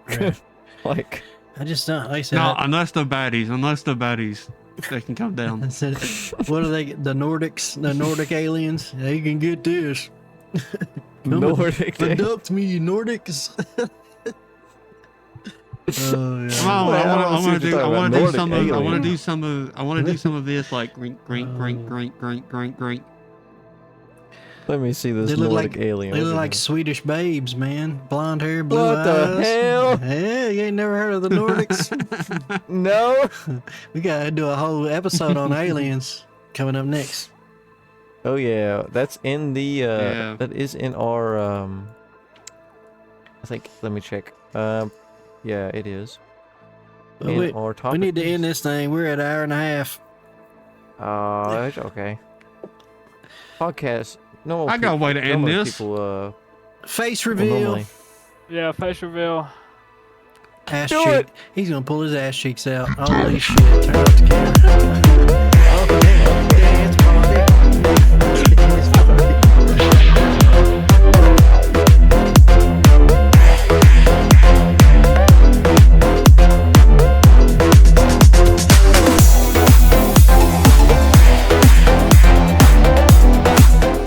Right. Like, I just don't. Like I said, No, unless they're baddies, they can come I down. said, what are they? The Nordic aliens. They can get this. Come Nordic. abduct me, you Nordics. Oh yeah. Come on, Well, I I see want what to you're do. I talking want about, to do some. Nordic I want to alien. do some of. I want to do some of this, like grink. Let me see this They look Nordic like alien. They look What's like his Swedish babes, man. Blonde hair, blue What the eyes. hell? Yeah, you ain't never heard of the Nordics? name? No. We gotta do a whole episode on aliens coming up next. Oh yeah, that's in the. Yeah. That is in our. I think. Let me check. Yeah, it is. But In our topic. we need to end this thing. We're at an hour and a half. Okay. Podcast. No. I got a way to end normally this. People. Face Well, reveal. normally- Yeah, face reveal. Ass Do cheek. it. He's gonna pull his ass cheeks out. Holy shit! Turn off the camera. Oh, damn. Dance party. Dance party.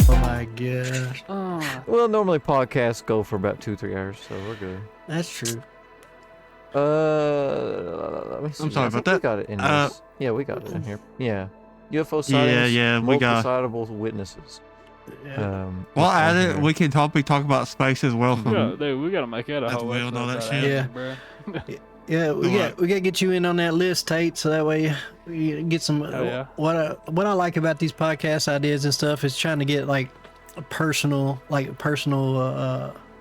Oh my gosh. Oh, Well, normally podcasts go for about 2-3 hours, so we're good. That's true. Let me see. I'm sorry I about think we that. got it in this. Yeah, we got it in here. Yeah. UFO Yeah, sightings. yeah, we got- multiple sightable witnesses. Yeah. Well, it's add in it. here. We can probably talk about space as well. dude, we gotta make that a That's whole weird, all episode that about shit. aliens, Yeah. bruh. Yeah, we Alright. got to get you in on that list, Tate, so that way you get some. Oh, yeah. What I like about these podcast ideas and stuff is trying to get like personal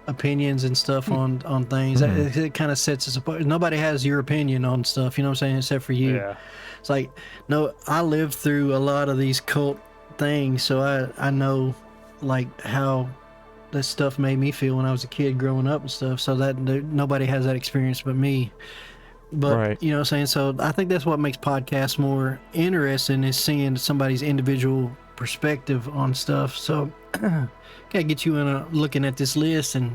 opinions and stuff on things. Mhm. It kind of sets us apart. Nobody has your opinion on stuff, you know what I'm saying, except for you. Yeah. It's like, no, I lived through a lot of these cult things, so I know like how this stuff made me feel when I was a kid growing up and stuff. So that nobody has that experience but me. But Right. you know what I'm saying? So I think that's what makes podcasts more interesting, is seeing somebody's individual perspective on stuff. So gotta get you in looking at this list and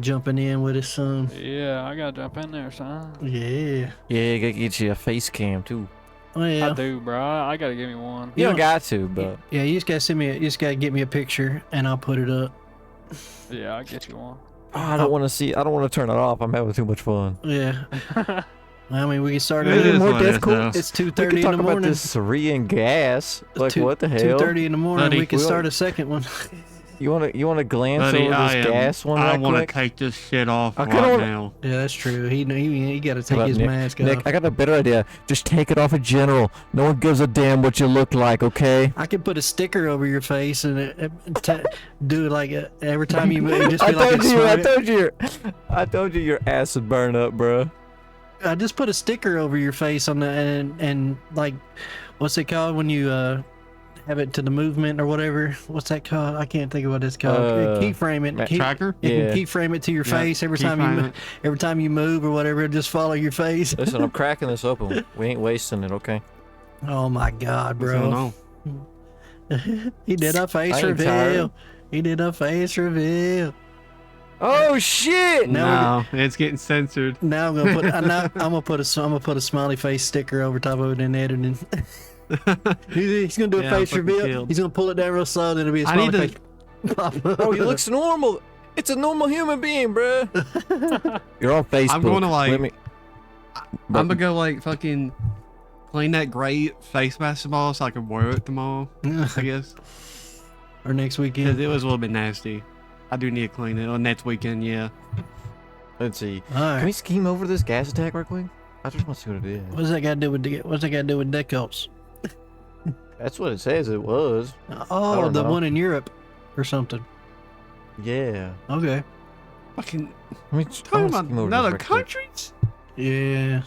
jumping in with us some. Yeah, I gotta jump in there, son. Yeah. Yeah, you gotta get you a face cam too. Oh I yeah. do, bro. I gotta give me one. You You don't know- got to, but Yeah, you just gotta send me. You just gotta get me a picture, and I'll put it up. Yeah, I'll get you one. oh, I don't want to see. I don't want to turn it off. I'm having too much fun. Yeah. I mean, we can start It it. is more what it is, difficult. though. It's We 2:30 could in talk the about morning. this Syrian gas. Like what the hell? 2:30 in the morning. Buddy, we can we start all- a second one. You wanna glance Buddy, over this gas one I right want to quick? take this shit off I right kinda wanna- now. Yeah, that's true. He got to How take about his Nick? mask Nick, off. I got a better idea. Just take it off in general. No one gives a damn what you look like, okay? I could put a sticker over your face and do like every time you move, just I be like a smiley. I told you your ass would burn up, bro. I just put a sticker over your face on the and like, what's it called when you have it to the movement or whatever? What's that called? I can't think of what it's called. Keyframe it. Tracker? You Yeah. can keyframe it to your Yeah, face every keyframe it. time you move or whatever. Just follow your face. Listen, I'm cracking this open. We ain't wasting it, okay? Oh my God, What's going bro! on? He did a face I ain't reveal. tired. He did a face reveal. Oh shit! Now No, it's getting censored. Now I'm gonna put I'm gonna put a smiley face sticker over top of it in editing. He's gonna do a Yeah, face fucking reveal. killed. He's gonna pull it down real slow, then it'll be a I smiley need face. to- Pop up. Oh, he looks normal. It's a normal human being, bruh. You're on Facebook. I'm gonna, like- Let me- I'm gonna go like fucking clean that gray face mask tomorrow so I can wear it tomorrow, I guess. Or next Because weekend. it was a little bit nasty. I do need to clean it on next weekend, yeah. Let's see. All right. Can we scheme over this gas attack right quick? I just want to see what it is. What's that got to do with decals? That's what it says it was. Oh, don't the know. one in Europe or something. Yeah. Okay. Fucking Let me talking about scheme over this another right quick. countries? Yeah.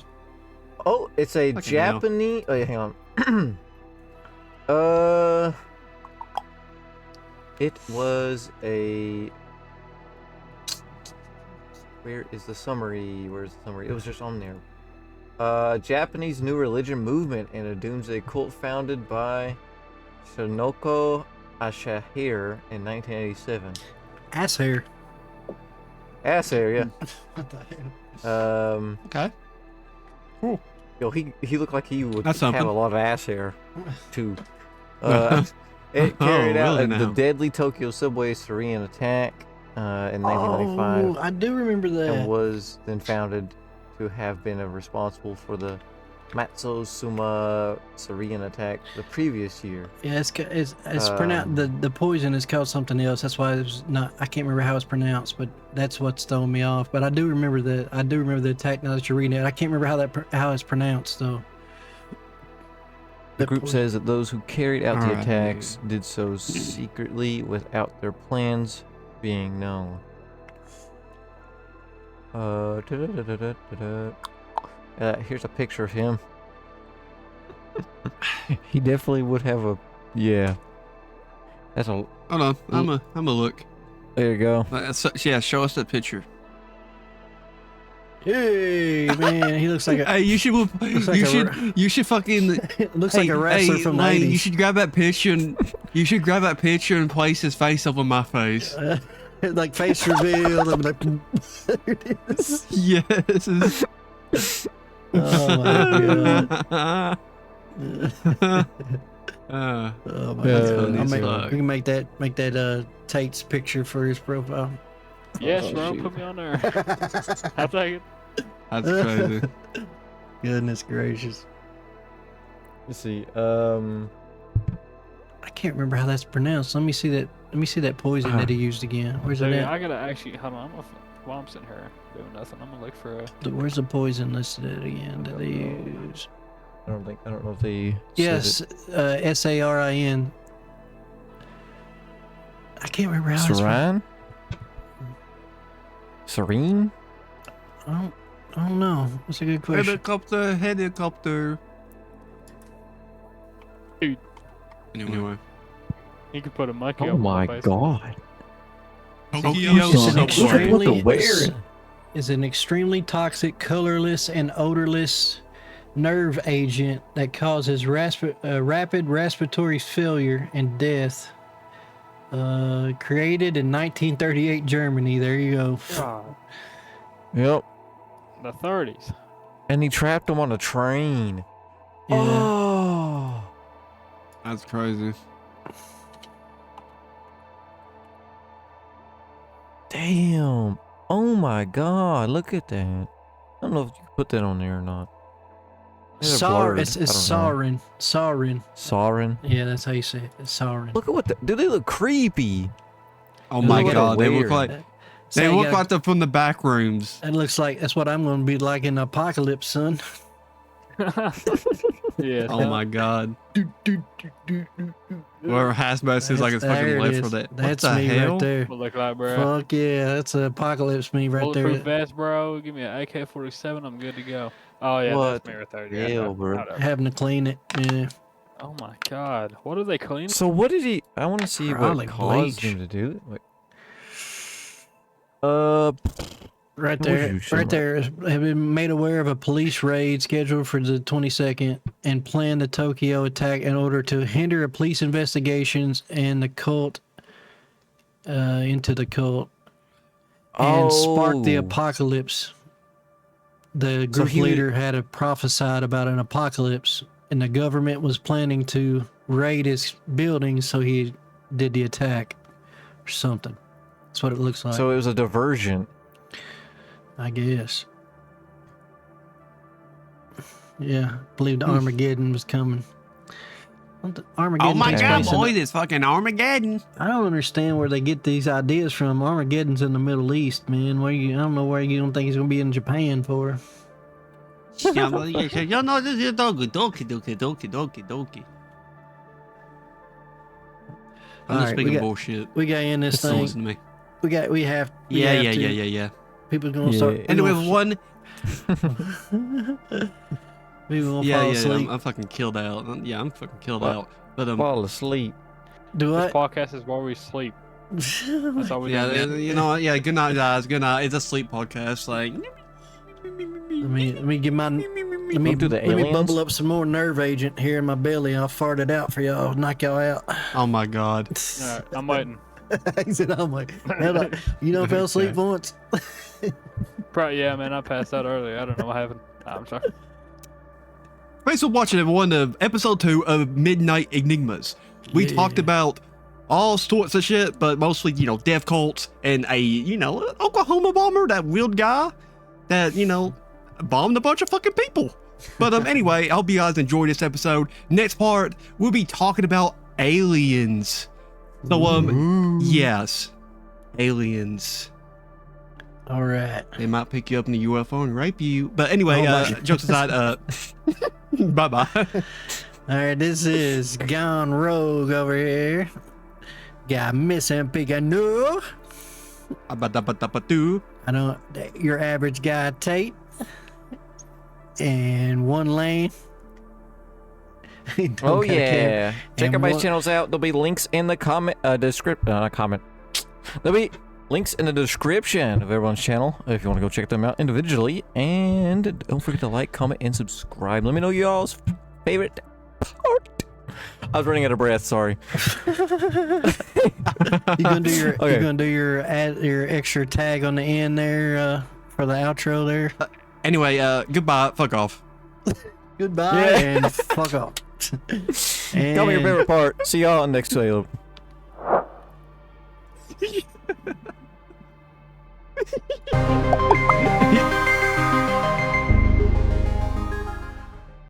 Oh, it's a Fucking hell. Japanese. Oh, yeah, hang on. It was a. Where is the summary? Where's the summary? It was just on there. Japanese new religion movement and a doomsday cult founded by Shinoko Ashahir in 1987. Ass hair. Ass area. What the hell? Okay. Yo, he looked like he would That's have something. a lot of ass hair, too. It carried Oh, out really the now? deadly Tokyo subway Syrian attack in 1995 Oh, I do remember and that. was then founded to have been responsible for the Matsusuma Syrian attack the previous year. Yeah, it's pronounced the poison is called something else. That's why it's not. I can't remember how it's pronounced, but that's what's throwing me off. But I do remember the attack now that you're reading it. I can't remember how it's pronounced though. The group says that those who carried out the Alright. attacks did so secretly without their plans being known. Here's a picture of him. He definitely would have a. Yeah. That's a. Hold on, I'm a look. There you go. Yeah, show us that picture. Hey man, he looks like a Hey, you should like you should fucking looks like a wrestler from the Lane, you 80s. should grab that picture and place his face over my face. Like face reveal. I'm like, there it is. Yes. Oh my god. Oh my Yeah, god. funny as We fuck. can make that Tate's picture for his profile. Yes, Oh, bro, shoot. put me on there. I'll take it. That's crazy. Goodness gracious. Let's see. I can't remember how that's pronounced. Let me see that poison that he used again. Where's So, it yeah, at? I gotta actually hold on. While I'm sitting here doing nothing, I'm gonna look for a. Where's the poison listed at again that they use? I don't know if they. Yes, Sarin. I can't remember how it's. Saran? Serene? I don't know. That's a good question. Helicopter. Dude. Anyway. You could put a monkey. Oh over my face. god. Tokyo It's an subway. What the wearing? is an extremely toxic, colorless, and odorless nerve agent that causes rapid respiratory failure and death. Created in 1938 Germany. There you go. God, Yep. the 30s. And he trapped him on a train. Yeah. Oh. That's crazy. Damn. Oh my god. Look at that. I don't know if you can put that on there or not. They're blurred. It's I don't know. Sarin. Sarin. Yeah, that's how you say it. It's Sarin. Look at what the. Dude, they look creepy. Oh my Look at god, they look weird. like So they you look gotta- like they're from the back rooms. It looks like that's what I'm going to be like in the apocalypse, son. Yeah. Oh my god. Where Hasbro seems like it's There fucking it left is. for that. That's what the me hell? right there. What look like, bro? Fuck yeah, that's an apocalypse me right Bulletproof there. vest, bro. Give me an AK-47. I'm good to go. Oh yeah, What that's me right there. the Yeah, hell, no, bro? whatever. Having to clean it. Yeah. Oh my god, what are they cleaning? So what did he? I want to see Probably what caused bleach. him to do it. Like, Right What there, you right there. Have been made aware of a police raid scheduled for the 22nd and planned the Tokyo attack in order to hinder police investigations and the cult into the cult and spark the Oh. apocalypse. The So group he- leader had a prophesied about an apocalypse, and the government was planning to raid his building, so he did the attack or something. That's what it looks like. So it was a diversion. I guess. Yeah, believed Armageddon was coming. Armageddon Oh my takes god, place in boy, this fucking Armageddon. I don't understand where they get these ideas from. Armageddon's in the Middle East, man. I don't know where you don't think he's gonna be in Japan for. Yeah, well, you know, this is dokie. I'm All just right, we speaking got- bullshit. We got in this Don't thing. listen to me. We have. we Yeah, have yeah, to. yeah. People's gonna Yeah. start. And with one, People gonna yeah, fall yeah, asleep. I'm fucking killed out. Yeah, I'm fucking killed What? out. But Fall asleep. Do This what? podcast is while we sleep. That's all we yeah, do. you know, what? Yeah. Good night, guys. Good night. It's a sleep podcast. Like, Let me get my. Let me do the let me aliens? bubble up some more nerve agent here in my belly. I'll fart it out for y'all. Knock y'all out. oh my god. All right, I'm waiting. He said, "I'm like, you know, fell asleep once." Probably, yeah, man. I passed out earlier. I don't know what happened. I'm sorry. Thanks for watching everyone of episode 2 of Midnight Enigmas. We Yeah. talked about all sorts of shit, but mostly, you know, death cults and a, you know, Oklahoma bomber, that weird guy that, you know, bombed a bunch of fucking people. But anyway, I hope you guys enjoyed this episode. Next part, we'll be talking about aliens. So, yes, aliens. All right. They might pick you up in the UFO and rape you. But anyway, Oh my- jokes aside, bye-bye. All right. This is Gone Rogue over here. Got MissingPika. No. Abadabadabadoo. I know your average guy Tate and OneLane. Don't Oh gotta care. yeah. Check And everybody's what- channels out. There'll be links in the comment not comment. There'll be links in the description of everyone's channel if you want to go check them out individually. And don't forget to like, comment, and subscribe. Let me know y'all's favorite part. I was running out of breath, sorry. You gonna do your Okay. you gonna do your extra tag on the end there for the outro there. Anyway, goodbye. Fuck off. Goodbye Yeah. and fuck off. Tell me your favorite part. See y'all next video.